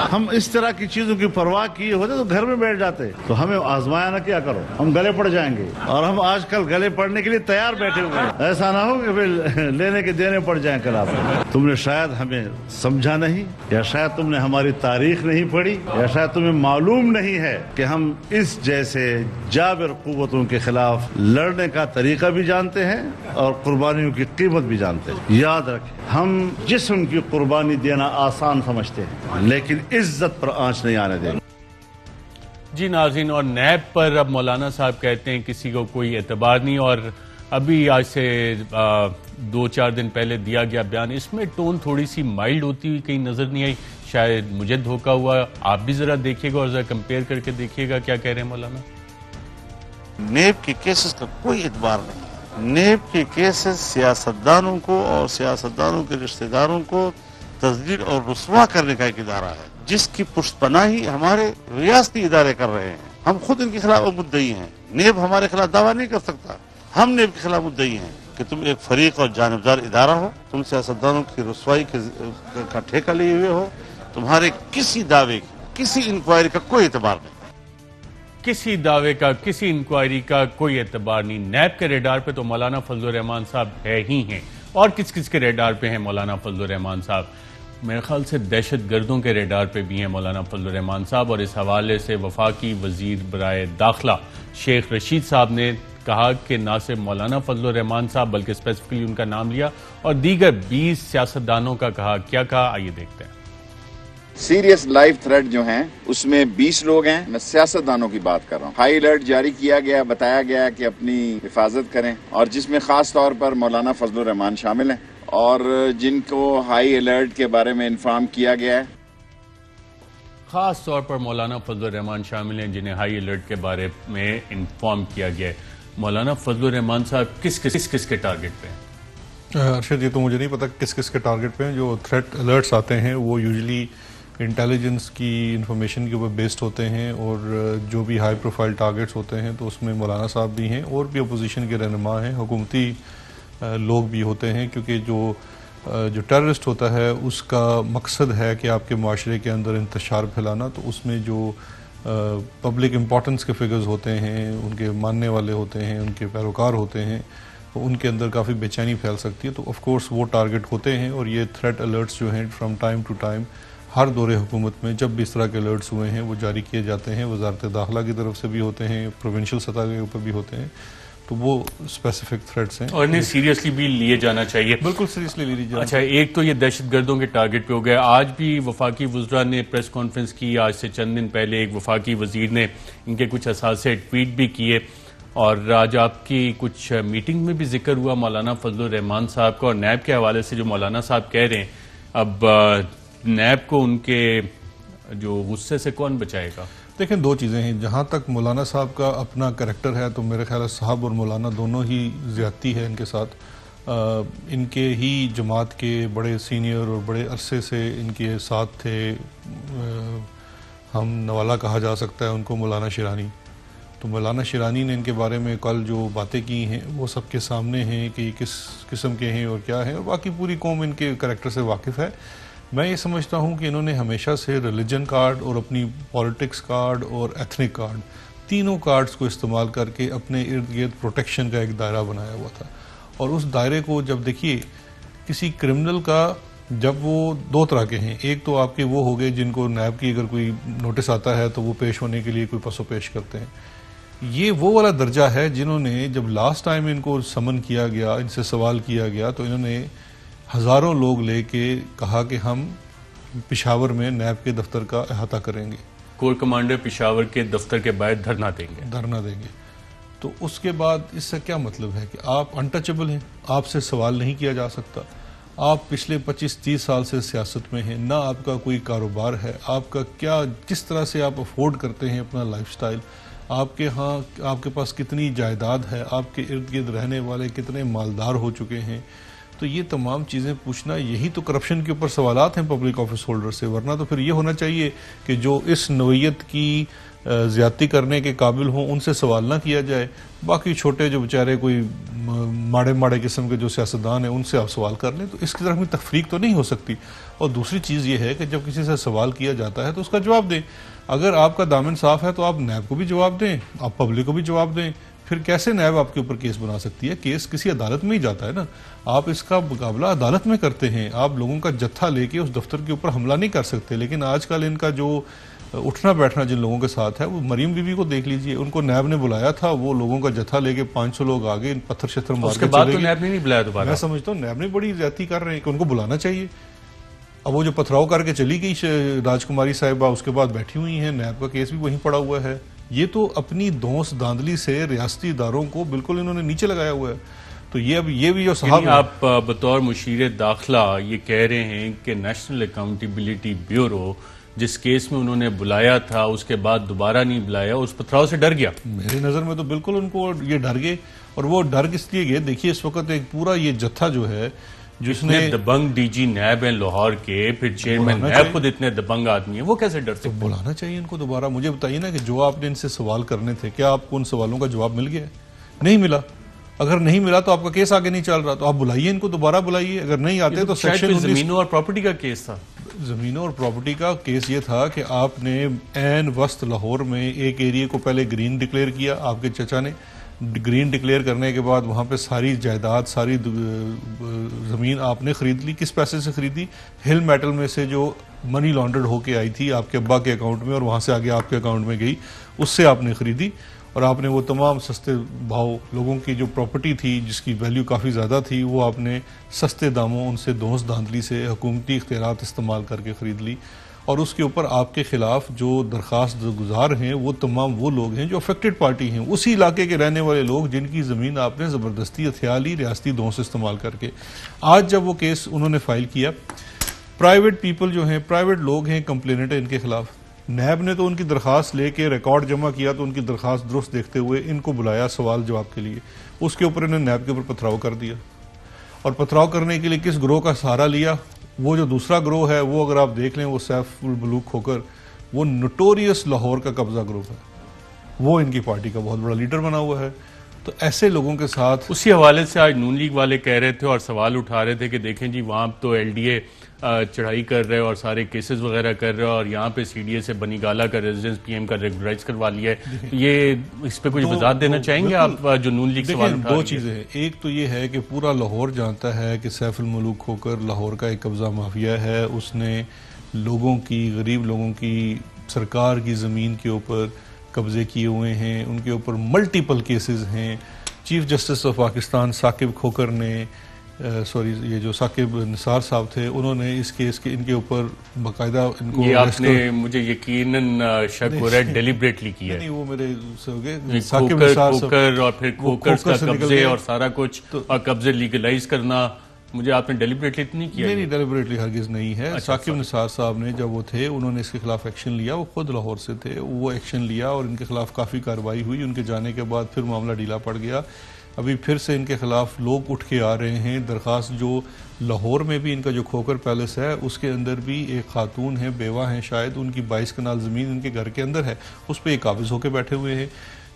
H: हम इस तरह की चीजों की परवाह किए होते तो घर में बैठ जाते, तो हमें आजमाया ना क्या करो, हम गले पड़ जाएंगे। और हम आजकल गले पड़ने के लिए तैयार बैठे हुए हैं। ऐसा ना हो कि फिर लेने के देने पड़ जाए कल आप। तुमने शायद हमें समझा नहीं, या शायद तुमने हमारी तारीख नहीं पढ़ी, या शायद तुम्हें मालूम नहीं है कि हम इस जैसे जाबिर कुव्वतों के खिलाफ लड़ने का तरीका भी जानते हैं और कुर्बानियों की कीमत भी जानते हैं। याद रखें, हम जिस्म की कुर्बानी देना आसान समझते हैं, लेकिन इज्जत पर आंच नहीं आने देंगे।
A: जी नाज़रीन, और नैब पर अब मौलाना साहब कहते हैं किसी को कोई एतबार नहीं। और अभी आज से 2-4 दिन पहले दिया गया बयान, इसमें टोन थोड़ी सी माइल्ड होती हुई कहीं नजर नहीं आई। शायद मुझे धोखा हुआ, आप भी जरा देखिएगा और जरा कंपेयर करके देखिएगा क्या कह रहे हैं मौलाना।
H: नेब के केसेस का कोई एतबार नहीं है। नेब के केसेस सियासतदानों को और सियासतदानों के रिश्तेदारों को तस्दीर और रुस्वा करने का एक इदारा है, जिसकी पुष्टपनाही हमारे रियासती इदारे कर रहे हैं। हम खुद इनके खिलाफ मुद्दई हैं। नेब हमारे खिलाफ दावा नहीं कर सकता, हम नेब के खिलाफ मुद्दई हैं कि तुम एक फरीक और जानिबदार इदारा हो, तुम सियासतदानों की रुस्वाई का ठेका लिए हुए हो, तुम्हारे किसी दावे किसी इंक्वायरी का कोई एतबार नहीं।
A: किसी दावे का, किसी इंक्वायरी का कोई एतबार नहीं। नैब के रेडार पे तो मौलाना फजलुर रहमान साहब है ही हैं। और किस किस के रेडार पे हैं मौलाना फजलुर रहमान साहब? मेरे ख्याल से दहशत गर्दों के रेडार पे भी हैं मौलाना फजलुर रहमान साहब। और इस हवाले से वफाकी वजीर बराए दाखिला शेख रशीद साहब ने कहा कि ना सिर्फ मौलाना फजलुर रहमान साहब बल्कि स्पेसिफिकली उनका नाम लिया और दीगर 20 सियासतदानों का कहा। क्या कहा, आइए देखते हैं।
D: सीरियस लाइफ थ्रेट जो हैं उसमें 20 लोग हैं। मैं सियासतदानों की बात कर रहा हूँ। हाई अलर्ट जारी किया गया, बताया गया कि अपनी हिफाजत करें, और जिसमें खास तौर पर मौलाना फजलुर रहमान शामिल हैं और जिनको हाई अलर्ट के बारे में इन्फॉर्म किया गया है।
A: खास तौर पर मौलाना फजलुर रहमान शामिल हैं जिन्हें हाई अलर्ट के बारे में इन्फॉर्म किया गया है। मौलाना फजलुर रहमान साहब किस किस के टारगेट पे हैं?
E: अर्शद, ये तो मुझे नहीं पता किस किस के टारगेट पे हैं। जो थ्रेट अलर्ट्स आते हैं वो यूजुअली इंटेलिजेंस की इंफॉर्मेशन के ऊपर बेस्ड होते हैं, और जो भी हाई प्रोफाइल टारगेट्स होते हैं तो उसमें मौलाना साहब भी हैं और भी अपोजिशन के रहनुमा हैं, हुकूमती लोग भी होते हैं। क्योंकि जो टेररिस्ट होता है उसका मकसद है कि आपके माशरे के अंदर इंतशार फैलाना, तो उसमें जो पब्लिक इम्पोर्टेंस के फिगर्स होते हैं, उनके मानने वाले होते हैं, उनके पैरोकार होते हैं, तो उनके अंदर काफ़ी बेचैनी फैल सकती है। तो ऑफ कोर्स वो टारगेट होते हैं। और ये थ्रेट अलर्ट्स जो हैं फ्रॉम टाइम टू टाइम हर दौरे हुकूमत में जब भी इस तरह के अलर्ट्स हुए हैं वो जारी किए जाते हैं। वजारत दाखिला की तरफ से भी होते हैं, प्रोविंशियल सतह के ऊपर भी होते हैं, तो वो स्पेसिफिक थ्रेट्स हैं
A: और इन्हें सीरियसली भी लिए जाना चाहिए।
E: बिल्कुल सीरियसली लिए जाना।
A: अच्छा, एक तो ये दहशतगर्दों के टारगेट पे हो गया। आज भी वफाकी वज़रा ने प्रेस कॉन्फ्रेंस की। आज से चंद दिन पहले एक वफाकी वजीर ने इनके कुछ असासे ट्वीट भी किए, और आज आपकी कुछ मीटिंग में भी जिक्र हुआ मौलाना फजलुर रहमान साहब का। और नैब के हवाले से जो मौलाना साहब कह रहे हैं, अब नैब को उनके जो गुस्से से कौन बचाएगा?
E: देखें, दो चीज़ें हैं। जहाँ तक मौलाना साहब का अपना करैक्टर है तो मेरे ख्याल साहब और मौलाना दोनों ही ज़्यादती है इनके साथ। इनके ही जमात के बड़े सीनियर और बड़े अरसे से इनके साथ थे। हम नवाला कहा जा सकता है उनको, मौलाना शिरानी। तो मौलाना शिरानी ने इनके बारे में कल जो बातें की हैं वो सबके सामने हैं कि किस किस्म के हैं और क्या हैं, और बाकी पूरी कौम इनके करैक्टर से वाकिफ़ है। मैं ये समझता हूँ कि इन्होंने हमेशा से रिलीजन कार्ड और अपनी पॉलिटिक्स कार्ड और एथनिक कार्ड, तीनों कार्ड्स को इस्तेमाल करके अपने इर्द गिर्द प्रोटेक्शन का एक दायरा बनाया हुआ था। और उस दायरे को जब देखिए, किसी क्रिमिनल का जब वो दो तरह के हैं, एक तो आपके वो हो गए जिनको नैब की अगर कोई नोटिस आता है तो वो पेश होने के लिए कोई पसो पेश करते हैं। ये वो वाला दर्जा है जिन्होंने जब लास्ट टाइम इनको समन किया गया, इनसे सवाल किया गया, तो इन्होंने हज़ारों लोग लेके कहा कि हम पेशावर में नैब के दफ्तर का अहाता करेंगे,
A: कोर कमांडर पेशावर के दफ्तर के बाहर धरना देंगे। तो उसके बाद इससे क्या मतलब है कि आप अनटचेबल हैं, आपसे सवाल नहीं किया जा सकता। आप पिछले 25-30 साल से सियासत में हैं, ना आपका कोई कारोबार है, आपका क्या, किस तरह से आप अफोर्ड करते हैं अपना लाइफस्टाइल, आपके यहाँ आपके पास कितनी जायदाद है, आपके इर्द गिर्द रहने वाले कितने मालदार हो चुके हैं। तो ये तमाम चीज़ें पूछना, यही तो करप्शन के ऊपर सवालात हैं पब्लिक ऑफिस होल्डर से। वरना तो फिर ये होना चाहिए कि जो इस नौइयत की ज़्यादती करने के काबिल हों उनसे सवाल ना किया जाए। बाकी छोटे जो बेचारे कोई माड़े किस्म के जो सियासतदान हैं उनसे आप सवाल कर लें, तो इसकी तरफ में तफरीक तो नहीं हो सकती। और दूसरी चीज़ ये है कि जब किसी से सवाल किया जाता है तो उसका जवाब दें। अगर आपका दामन साफ है तो आप नैब को भी जवाब दें, आप पब्लिक को भी जवाब दें। फिर कैसे नैब आपके ऊपर केस बना सकती है? केस किसी अदालत में ही जाता है ना। आप इसका मुकाबला अदालत में करते हैं, आप लोगों का जत्था लेके उस दफ्तर के ऊपर हमला नहीं कर सकते। लेकिन आजकल इनका जो उठना बैठना जिन लोगों के साथ है, वो मरीम बीबी को देख लीजिए, उनको नैब ने बुलाया था, वो लोगों का जत्था लेके 500 लोग आगे पत्थर शत्थर मार उसके बाद तो नैब ने नहीं बुलाया दोबारा।
E: मैं समझता हूँ नैब ने बड़ी ज्यादती कर रहे हैं कि उनको बुलाना चाहिए। अब वो जो पथराव करके चली गई राजकुमारी साहिबा, उसके बाद बैठी हुई हैं, नैब का केस भी वहीं पड़ा हुआ है। ये तो अपनी धौंस धांधली से रियासती इदारों को बिल्कुल इन्होंने नीचे लगाया हुआ है। तो ये अब ये भी जो
A: यानी आप बतौर मुशीर दाखिला ये कह रहे हैं कि नेशनल अकाउंटेबिलिटी ब्यूरो जिस केस में उन्होंने बुलाया था उसके बाद दोबारा नहीं बुलाया, उस पथराव से डर गया।
E: मेरी नजर में तो बिल्कुल उनको ये डर गए, और वो डर किस लिए गए? देखिए इस वक्त एक पूरा ये जत्था जो है जिसने
A: दबंग डीजी नैब है लाहौर के, फिर चेयरमैन नैब खुद इतने दबंग आदमी है, वो कैसे डर सकते?
E: बुलाना चाहिए इनको दोबारा। मुझे बताइए ना कि जो आपने इनसे सवाल करने थे, क्या आपको उन सवालों का जवाब मिल गया? नहीं मिला। अगर नहीं मिला तो आपका केस आगे नहीं चल रहा, तो आप बुलाइए इनको, दोबारा बुलाइए। अगर नहीं आते तो सेक्शन
A: जमीनों और प्रॉपर्टी का केस था।
E: जमीनों और प्रॉपर्टी का केस ये था कि आपने एन वस्त लाहौर में एक एरिया को पहले ग्रीन डिक्लेयर किया, आपके चचा ने। ग्रीन डिक्लेयर करने के बाद वहाँ पे सारी जायदाद, सारी ज़मीन आपने ख़रीद ली। किस पैसे से ख़रीदी? हिल मेटल में से जो मनी लॉन्ड्रेड होके आई थी आपके अब्बा के अकाउंट में और वहाँ से आगे आपके अकाउंट में गई, उससे आपने ख़रीदी। और आपने वो तमाम सस्ते भाव लोगों की जो प्रॉपर्टी थी जिसकी वैल्यू काफ़ी ज़्यादा थी, वो आपने सस्ते दामों उनसे दोस्त धांधली से हुकूमती इख्तियारात इस्तेमाल करके ख़रीद ली। और उसके ऊपर आपके खिलाफ जो दरख्वास्त गुजार हैं वो तमाम वो लोग हैं जो अफेक्टेड पार्टी हैं, उसी इलाके के रहने वाले लोग जिनकी ज़मीन आपने ज़बरदस्ती हथियार ली रियासती दोस्त इस्तेमाल करके। आज जब वो केस उन्होंने फाइल किया, प्राइवेट पीपल जो हैं, प्राइवेट लोग हैं, कंप्लेनेंट है इनके खिलाफ। नैब ने तो उनकी दरख्वास्त लेके रिकॉर्ड जमा किया, तो उनकी दरख्वास्त दुरुस्त देखते हुए इनको बुलाया सवाल जवाब के लिए। उसके ऊपर इन्होंने नैब के ऊपर पथराव कर दिया। और पथराव करने के लिए किस ग्रोह का सहारा लिया? वो जो दूसरा ग्रोह है वो अगर आप देख लें, वो सैफ उल मुल्क खोकर, वो नोटोरियस लाहौर का कब्जा ग्रुप है, वो इनकी पार्टी का बहुत बड़ा लीडर बना हुआ है। तो ऐसे लोगों के साथ
A: उसी हवाले से आज नून लीग वाले कह रहे थे और सवाल उठा रहे थे कि देखें जी वहाँ तो LDA चढ़ाई कर रहे और सारे केसेस वगैरह कर रहे और यहाँ पे CDA से बनी गाला का रेजिडेंस PM का रेगुलराइज करवा लिया है। ये इस पे कुछ वजाहत देना चाहेंगे आप जो नून लीग सवाल उठा?
E: दो चीजें हैं। एक तो ये है कि पूरा लाहौर जानता है कि सैफ उल मुल्क होकर लाहौर का एक कब्जा माफिया है। उसने लोगों की, गरीब लोगों की, सरकार की ज़मीन के ऊपर कब्जे किए हुए हैं। उनके ऊपर मल्टीपल केसेस हैं। Chief justice of Pakistan Saqib Khokhar ने ये जो साकिब निसार साहब थे, उन्होंने इस केस के इनके ऊपर बाकायदा इनको
A: ये आपने मुझे यकीनन शक हो रहा है डेलिब्रेटली किया है।
E: नहीं, वो मेरे से हो गए।
A: साकिब निसार खोकर और फिर खोकर का कब्जे और सारा कुछ और कब्जे लीगलाइज करना, मुझे आपने डेलिब्रेटली नहीं किया?
E: नहीं, डेलिब्रेटली हरगिज नहीं है। अच्छा, साकिब निसार साहब ने जब वो थे, उन्होंने इसके खिलाफ एक्शन लिया। वो खुद लाहौर से थे, वो एक्शन लिया और इनके खिलाफ काफ़ी कार्रवाई हुई। उनके जाने के बाद फिर मामला ढीला पड़ गया। अभी फिर से इनके खिलाफ लोग उठ के आ रहे हैं। दरख्वास्त जो लाहौर में भी इनका जो खोकर पैलेस है उसके अंदर भी एक खातून है, बेवा हैं शायद, उनकी 22 कनाल ज़मीन इनके घर के अंदर है, उस पर एक काबिज होकर बैठे हुए हैं।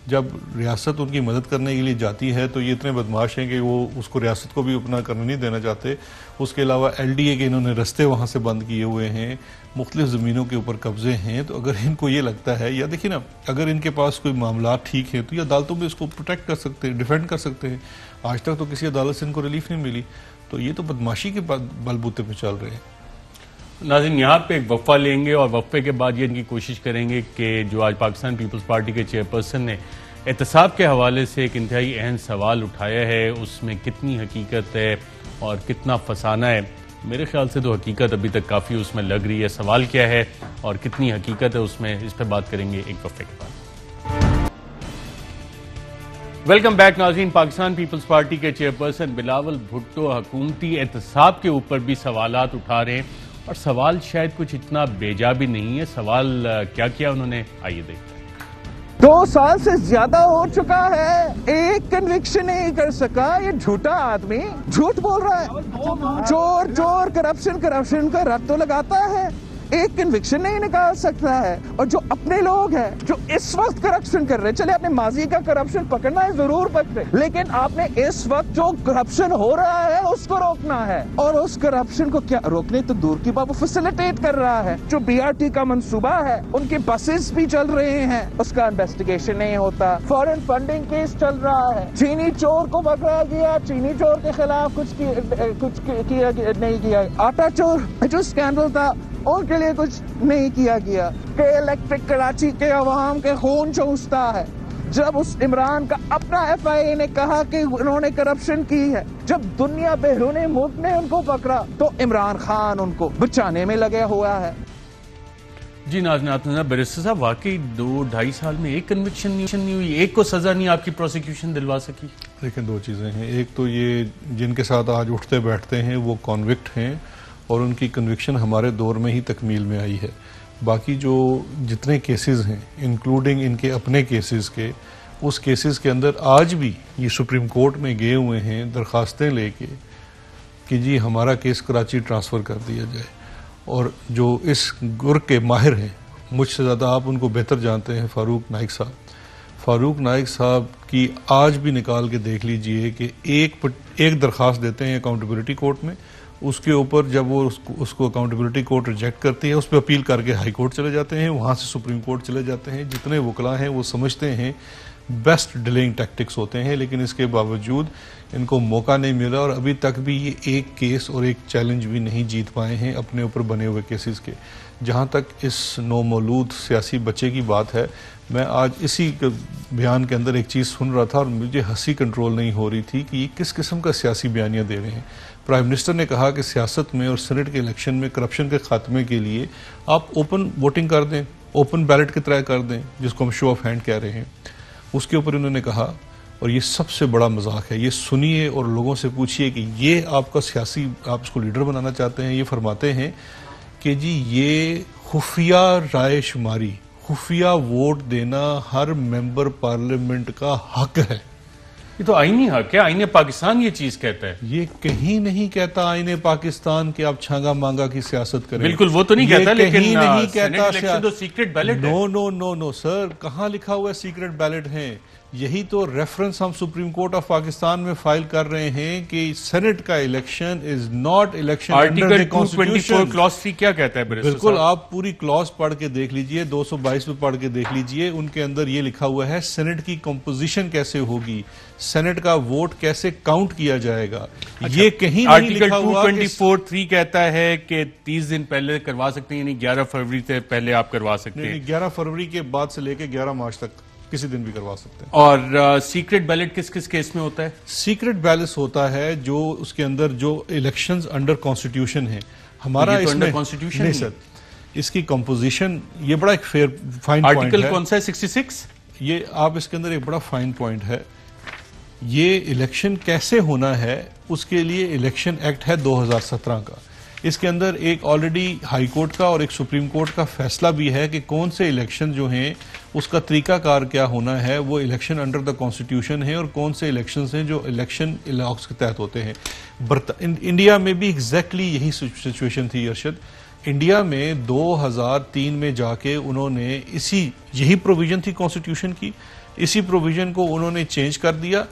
E: जब रियासत उनकी मदद करने के लिए जाती है तो ये इतने बदमाश हैं कि वो उसको रियासत को भी अपना करने नहीं देना चाहते। उसके अलावा LDA के इन्होंने रस्ते वहाँ से बंद किए हुए हैं, मुख्तलिफ ज़मीनों के ऊपर कब्जे हैं। तो अगर इनको ये लगता है, या देखिए ना, अगर इनके पास कोई मामला ठीक है तो ये अदालतों में इसको प्रोटेक्ट कर सकते हैं, डिफेंड कर सकते हैं। आज तक तो किसी अदालत से इनको रिलीफ नहीं मिली, तो ये तो बदमाशी के बलबूते पर चल रहे हैं।
A: नाज़रीन, यहाँ पे एक वक्फा लेंगे और वक्फे के बाद ये इनकी कोशिश करेंगे कि जो आज पाकिस्तान पीपल्स पार्टी के चेयरपर्सन ने एहतसाब के हवाले से एक इंतहाई अहम सवाल उठाया है, उसमें कितनी हकीकत है और कितना फसाना है। मेरे ख्याल से तो हकीकत अभी तक काफ़ी उसमें लग रही है। सवाल क्या है और कितनी हकीकत है उसमें, इस पर बात करेंगे एक वक्फे के बाद। वेलकम बैक नाज़रीन। पाकिस्तान पीपल्स पार्टी के चेयरपर्सन बिलावल भुट्टो हुकूमती एहतसाब के ऊपर भी सवालात उठा रहे हैं और सवाल शायद कुछ इतना बेजा भी नहीं है। सवाल क्या किया उन्होंने, आइए देखते हैं।
I: 2 साल से ज्यादा हो चुका है, एक कन्विक्शन नहीं कर सका। ये झूठा आदमी झूठ बोल रहा है। चोर चोर, करप्शन का रट तो लगाता है, एक कन्विक्शन नहीं निकाल सकता है। और जो अपने लोग हैं जो इस वक्त करप्शन कर रहे हैं, चले अपने माजी का करप्शन पकड़ना है, जरूर पकड़े, लेकिन आपने इस वक्त जो करप्शन हो रहा है उसको रोकना है। और उस करप्शन को क्या रोकने तो दूर की बात, वो फैसिलिटेट कर रहा है। जो BRT का मंसूबा है, उनके बसेस भी चल रहे हैं, उसका इन्वेस्टिगेशन नहीं होता। फॉरेन फंडिंग केस चल रहा है, चीनी चोर को पकड़ा गया, चीनी चोर के खिलाफ कुछ किया नहीं किया। आटा चोर जो स्कैंडल था उनके लिए कुछ नहीं किया गया। कि इलेक्ट्रिक कराची के अवाम के खून चूसता है। जब उस इमरान का अपना FIA ने कहा कि उन्होंने करप्शन की है, जब दुनिया बैरूनी मुल्क ने उनको पकड़ा तो इमरान खान उनको बचाने में लगे हुआ है।
A: जी नाज़रीन, बैरिस्टर साहब, वाकई 2-2.5 साल में एक कन्विक्शन नहीं हुई, एक को सजा नहीं आपकी प्रोसिक्यूशन दिलवा सकी?
E: देखें, दो चीज़ें हैं। एक तो ये जिनके साथ आज उठते बैठते हैं वो कॉन्विक्ट हैं और उनकी कन्विक्शन हमारे दौर में ही तकमील में आई है। बाकी जो जितने केसेस हैं इंक्लूडिंग इनके अपने केसेस के, उस केसेस के अंदर आज भी ये सुप्रीम कोर्ट में गए हुए हैं दरखास्तें लेके कि जी हमारा केस कराची ट्रांसफ़र कर दिया जाए। और जो इस गुर के माहिर हैं, मुझसे ज़्यादा आप उनको बेहतर जानते हैं, फ़ारूक नाइक साहब। फ़ारूक नाइक साहब की आज भी निकाल के देख लीजिए कि एक दरख्वास्त देते हैं अकाउंटेबिलिटी कोर्ट में, उसके ऊपर जब वो उसको अकाउंटेबिलिटी कोर्ट रिजेक्ट करती है, उस पर अपील करके हाई कोर्ट चले जाते हैं, वहाँ से सुप्रीम कोर्ट चले जाते हैं। जितने वकला हैं वो समझते हैं बेस्ट डिलेइंग टैक्टिक्स होते हैं, लेकिन इसके बावजूद इनको मौका नहीं मिला और अभी तक भी ये एक केस और एक चैलेंज भी नहीं जीत पाए हैं अपने ऊपर बने हुए केसेस के। जहाँ तक इस नौमौलूद सियासी बच्चे की बात है, मैं आज इसी बयान के अंदर एक चीज़ सुन रहा था और मुझे हंसी कंट्रोल नहीं हो रही थी कि ये किस किस्म का सियासी बयानियाँ दे रहे हैं। प्राइम मिनिस्टर ने कहा कि सियासत में और सेनेट के इलेक्शन में करप्शन के खात्मे के लिए आप ओपन वोटिंग कर दें, ओपन बैलेट की तरह कर दें, जिसको हम शो ऑफ हैंड कह रहे हैं। उसके ऊपर उन्होंने कहा, और ये सबसे बड़ा मजाक है, ये सुनिए और लोगों से पूछिए कि ये आपका सियासी, आप इसको लीडर बनाना चाहते हैं। ये फरमाते हैं कि जी ये खुफिया राय शुमारी, खुफिया वोट देना हर मेंबर पार्लियामेंट का हक है।
A: ये तो आईनी हक है, आईने पाकिस्तान ये चीज कहता है।
E: ये कहीं नहीं कहता आईने पाकिस्तान कि आप छांगा मांगा की सियासत करें।
A: बिल्कुल वो तो नहीं कहता, लेकिन
E: नहीं कहता
A: तो सीक्रेट बैलेट है।
E: नो सर, कहाँ लिखा हुआ है सीक्रेट बैलेट है? यही तो रेफरेंस हम सुप्रीम कोर्ट ऑफ पाकिस्तान में फाइल कर रहे हैं कि सेनेट का election is not election under the constitution.
A: Clause 3 क्या कहता है?
E: बिल्कुल, आप पूरी क्लॉज पढ़ के देख लीजिए, 222 में पढ़ के देख लीजिए। उनके अंदर ये लिखा हुआ है सेनेट की कंपोजिशन कैसे होगी, सेनेट का वोट कैसे काउंट किया जाएगा।
A: अच्छा,
E: ये कहीं नहीं लिखा हुआ।
A: 224(3) कहता है कि 30 दिन पहले करवा सकते हैं, यानी 11 फरवरी से पहले आप करवा सकते हैं।
E: 11 फरवरी के बाद से लेके 11 मार्च तक किसी दिन भी करवा सकते हैं।
A: और सीक्रेट बैलेट किस किस केस में होता है?
E: सीक्रेट बैलेट होता है जो उसके अंदर जो इलेक्शंस अंडर कॉन्स्टिट्यूशन है। हमारा
A: तो
E: इसमें
A: कॉन्स्टिट्यूशन
E: नहीं सर, इसकी कंपोजिशन, ये बड़ा एक फेयर फाइन पॉइंट है।
A: आर्टिकल कौन सा है? 66।
E: ये आप इसके अंदर एक बड़ा फाइन पॉइंट है। ये इलेक्शन कैसे होना है उसके लिए इलेक्शन एक्ट है 2017 का। इसके अंदर एक ऑलरेडी हाई कोर्ट का और एक सुप्रीम कोर्ट का फैसला भी है कि कौन से इलेक्शन जो हैं उसका तरीकाकार क्या होना है, वो इलेक्शन अंडर द कॉन्स्टिट्यूशन है, और कौन से इलेक्शंस हैं जो इलेक्शन लॉज के तहत होते हैं। इंडिया में भी एग्जैक्टली यही सिचुएशन थी अरशद। इंडिया में 2003 में जाके उन्होंने यही प्रोविजन थी कॉन्स्टिट्यूशन की, इसी प्रोविजन को उन्होंने चेंज कर दिया।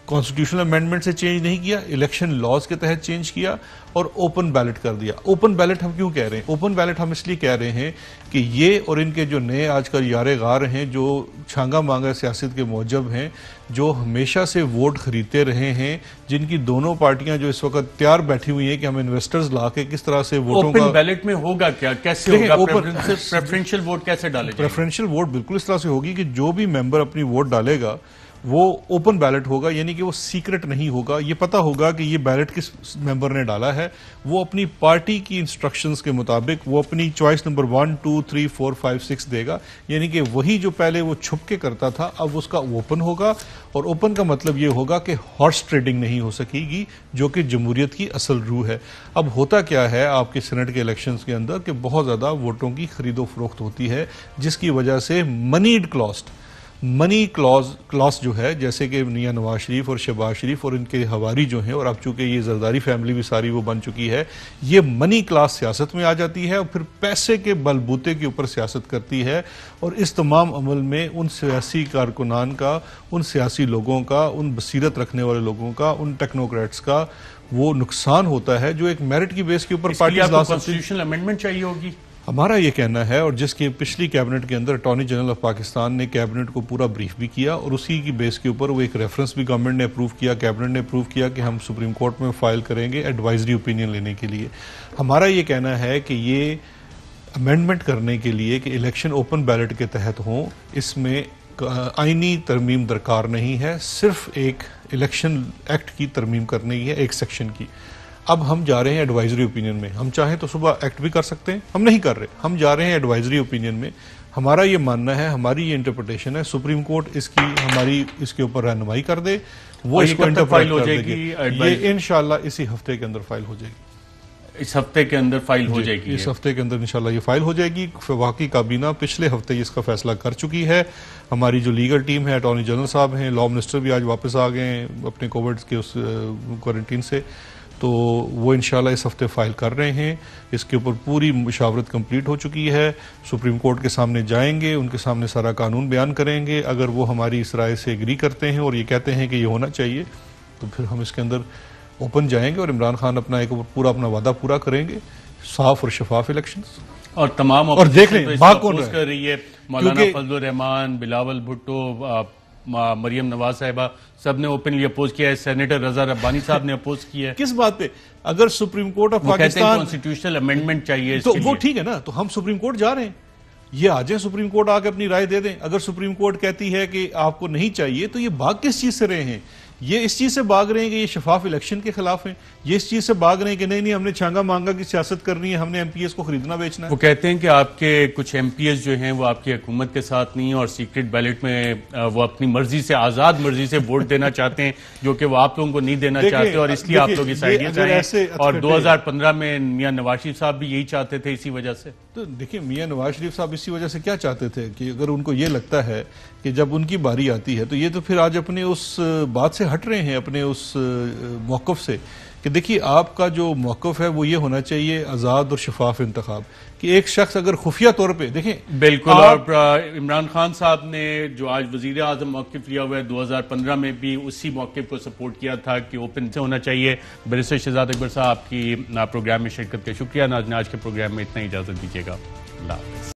E: कॉन्स्टिट्यूशनल अमेंडमेंट से चेंज नहीं किया, इलेक्शन लॉज के तहत चेंज किया और ओपन बैलेट कर दिया। ओपन बैलेट हम क्यों कह रहे हैं? ओपन बैलेट हम इसलिए कह रहे हैं कि ये और इनके जो नए आजकल यारे गार हैं, जो छांगा मांगा सियासत के मौजब हैं, जो हमेशा से वोट खरीदते रहे हैं, जिनकी दोनों पार्टियां जो इस वक्त तैयार बैठी हुई हैं कि हम इन्वेस्टर्स ला के किस तरह से वोटों का।
A: ओपन बैलेट में होगा क्या, कैसे होगा? प्रेफरेंशियल वोट कैसे डाले?
E: प्रेफरेंशियल वोट बिल्कुल इस तरह से होगी कि जो भी मेंबर अपनी वोट डालेगा वो ओपन बैलेट होगा, यानी कि वो सीक्रेट नहीं होगा। ये पता होगा कि ये बैलेट किस मेंबर ने डाला है। वो अपनी पार्टी की इंस्ट्रक्शंस के मुताबिक वो अपनी चॉइस नंबर 1, 2, 3, 4, 5, 6 देगा, यानी कि वही जो पहले वो छुप के करता था अब उसका ओपन होगा। और ओपन का मतलब ये होगा कि हॉर्स ट्रेडिंग नहीं हो सकेगी, जो कि जमहूरियत की असल रूह है। अब होता क्या है आपके सेनेट के इलेक्शंस के अंदर कि बहुत ज़्यादा वोटों की खरीदो फरोख्त होती है, जिसकी वजह से मनी क्लॉज जो है, जैसे कि मियां नवाज शरीफ और शहबाज शरीफ और इनके हवारी जो हैं, और अब चूंकि ये जरदारी फैमिली भी सारी वो बन चुकी है, ये मनी क्लास सियासत में आ जाती है और फिर पैसे के बलबूते के ऊपर सियासत करती है। और इस तमाम अमल में उन सियासी कारकुनान का, उन सियासी लोगों का, उन बसीरत रखने वाले लोगों का, उन टेक्नोक्रेट्स का वो नुकसान होता है जो एक मेरिट की बेस के ऊपर पार्टी
A: कॉन्स्टिट्यूशनल अमेंडमेंट चाहिए होगी।
E: हमारा ये कहना है, और जिसके पिछली कैबिनेट के अंदर अटॉर्नी जनरल ऑफ पाकिस्तान ने कैबिनेट को पूरा ब्रीफ भी किया और उसी की बेस के ऊपर वो एक रेफरेंस भी गवर्नमेंट ने अप्रूव किया, कैबिनेट ने अप्रूव किया कि हम सुप्रीम कोर्ट में फाइल करेंगे एडवाइजरी ओपिनियन लेने के लिए। हमारा ये कहना है कि ये अमेंडमेंट करने के लिए कि इलेक्शन ओपन बैलेट के तहत हों, इसमें आईनी तरमीम दरकार नहीं है, सिर्फ एक इलेक्शन एक्ट की तरमीम करनी है, एक सेक्शन की। अब हम जा रहे हैं एडवाइजरी ओपिनियन में। हम चाहें तो सुबह एक्ट भी कर सकते हैं, हम नहीं कर रहे, हम जा रहे हैं एडवाइजरी ओपिनियन में। हमारा ये मानना है, हमारी ये इंटरप्रिटेशन है, सुप्रीम कोर्ट इसके ऊपर रहनुमाई कर दे वो इसको
A: फाइल हो
E: कर
A: जाएगी,
E: देंगे। ये इंशाल्लाह इसी हफ्ते के अंदर फाइल हो जाएगी।
A: इस हफ्ते के अंदर फाइल हो जाएगी,
E: इस हफ्ते के अंदर इंशाल्लाह ये फाइल हो जाएगी। वफाकी काबीना पिछले हफ्ते इसका फैसला कर चुकी है। हमारी जो लीगल टीम है, अटॉर्नी जनरल साहब हैं, लॉ मिनिस्टर भी आज वापस आ गए हैं अपने कोविड के उस क्वारंटीन से, तो वो इंशाल्लाह इस हफ्ते फाइल कर रहे हैं। इसके ऊपर पूरी मुशावरत कंप्लीट हो चुकी है। सुप्रीम कोर्ट के सामने जाएंगे, उनके सामने सारा कानून बयान करेंगे। अगर वो हमारी इस राय से एग्री करते हैं और ये कहते हैं कि ये होना चाहिए, तो फिर हम इसके अंदर ओपन जाएंगे और इमरान खान अपना एक पूरा अपना वादा पूरा करेंगे, साफ और शफाफ इलेक्शंस।
A: और तमाम
E: और देख लें भाग कौन
A: कर रही है, मौलाना फजलुर रहमान, बिलावल भुट्टो, मरियम नवाज साहिबा, सबने ओपनली अपोज किया है। सेनेटर रजा रब्बानी साहब ने अपोज किया है।
E: किस बात पे? अगर supreme court of Pakistan
A: constitutional amendment चाहिए
E: तो वो ठीक है ना, तो हम सुप्रीम कोर्ट जा रहे हैं, ये आ जाए सुप्रीम कोर्ट आके अपनी राय दे दें। अगर सुप्रीम कोर्ट कहती है कि आपको नहीं चाहिए, तो ये भाग किस चीज से रहे हैं? ये इस चीज से भाग रहे हैं कि ये शफाफ इलेक्शन के खिलाफ है, ये इस चीज से भाग रहे हैं कि नहीं हमने छांगा मांगा की सियासत करनी है, हमने एमपीएस को खरीदना बेचना है।
A: वो कहते हैं कि आपके कुछ एमपीएस जो हैं वो आपकी हुकूमत के साथ नहीं है और सीक्रेट बैलेट में वो अपनी मर्जी से, आजाद मर्जी से वोट देना चाहते हैं, जो कि वो आप लोगों को नहीं देना चाहते और इसलिए आप लोग इस आइडिया चाहिए। और 2015 में मियां नवाज शरीफ साहब भी यही चाहते थे इसी वजह से।
E: तो देखिए, मियां नवाज शरीफ साहब इसी वजह से क्या चाहते थे कि अगर उनको ये लगता है कि जब उनकी बारी आती है, तो ये तो फिर आज अपने उस बात से हट रहे हैं, अपने उस मौक़िफ़ से कि देखिए आपका जो मौक़िफ़ है वो ये होना चाहिए आज़ाद और शफाफ इंतखाब, कि एक शख्स अगर खुफिया तौर पे देखें।
A: बिल्कुल। और इमरान खान साहब ने जो आज वज़ीर आज़म मौक़िफ़ लिया हुआ है, 2015 में भी उसी मौक़िफ़ को सपोर्ट किया था कि ओपन से होना चाहिए। बैरिस्टर शहजाद अकबर साहब आपकी प्रोग्राम में शिरकत का शुक्रिया। नाज़रीन, आज के प्रोग्राम में इतना ही, इजाज़त दीजिएगा। अल्लाह हाफ़िज़।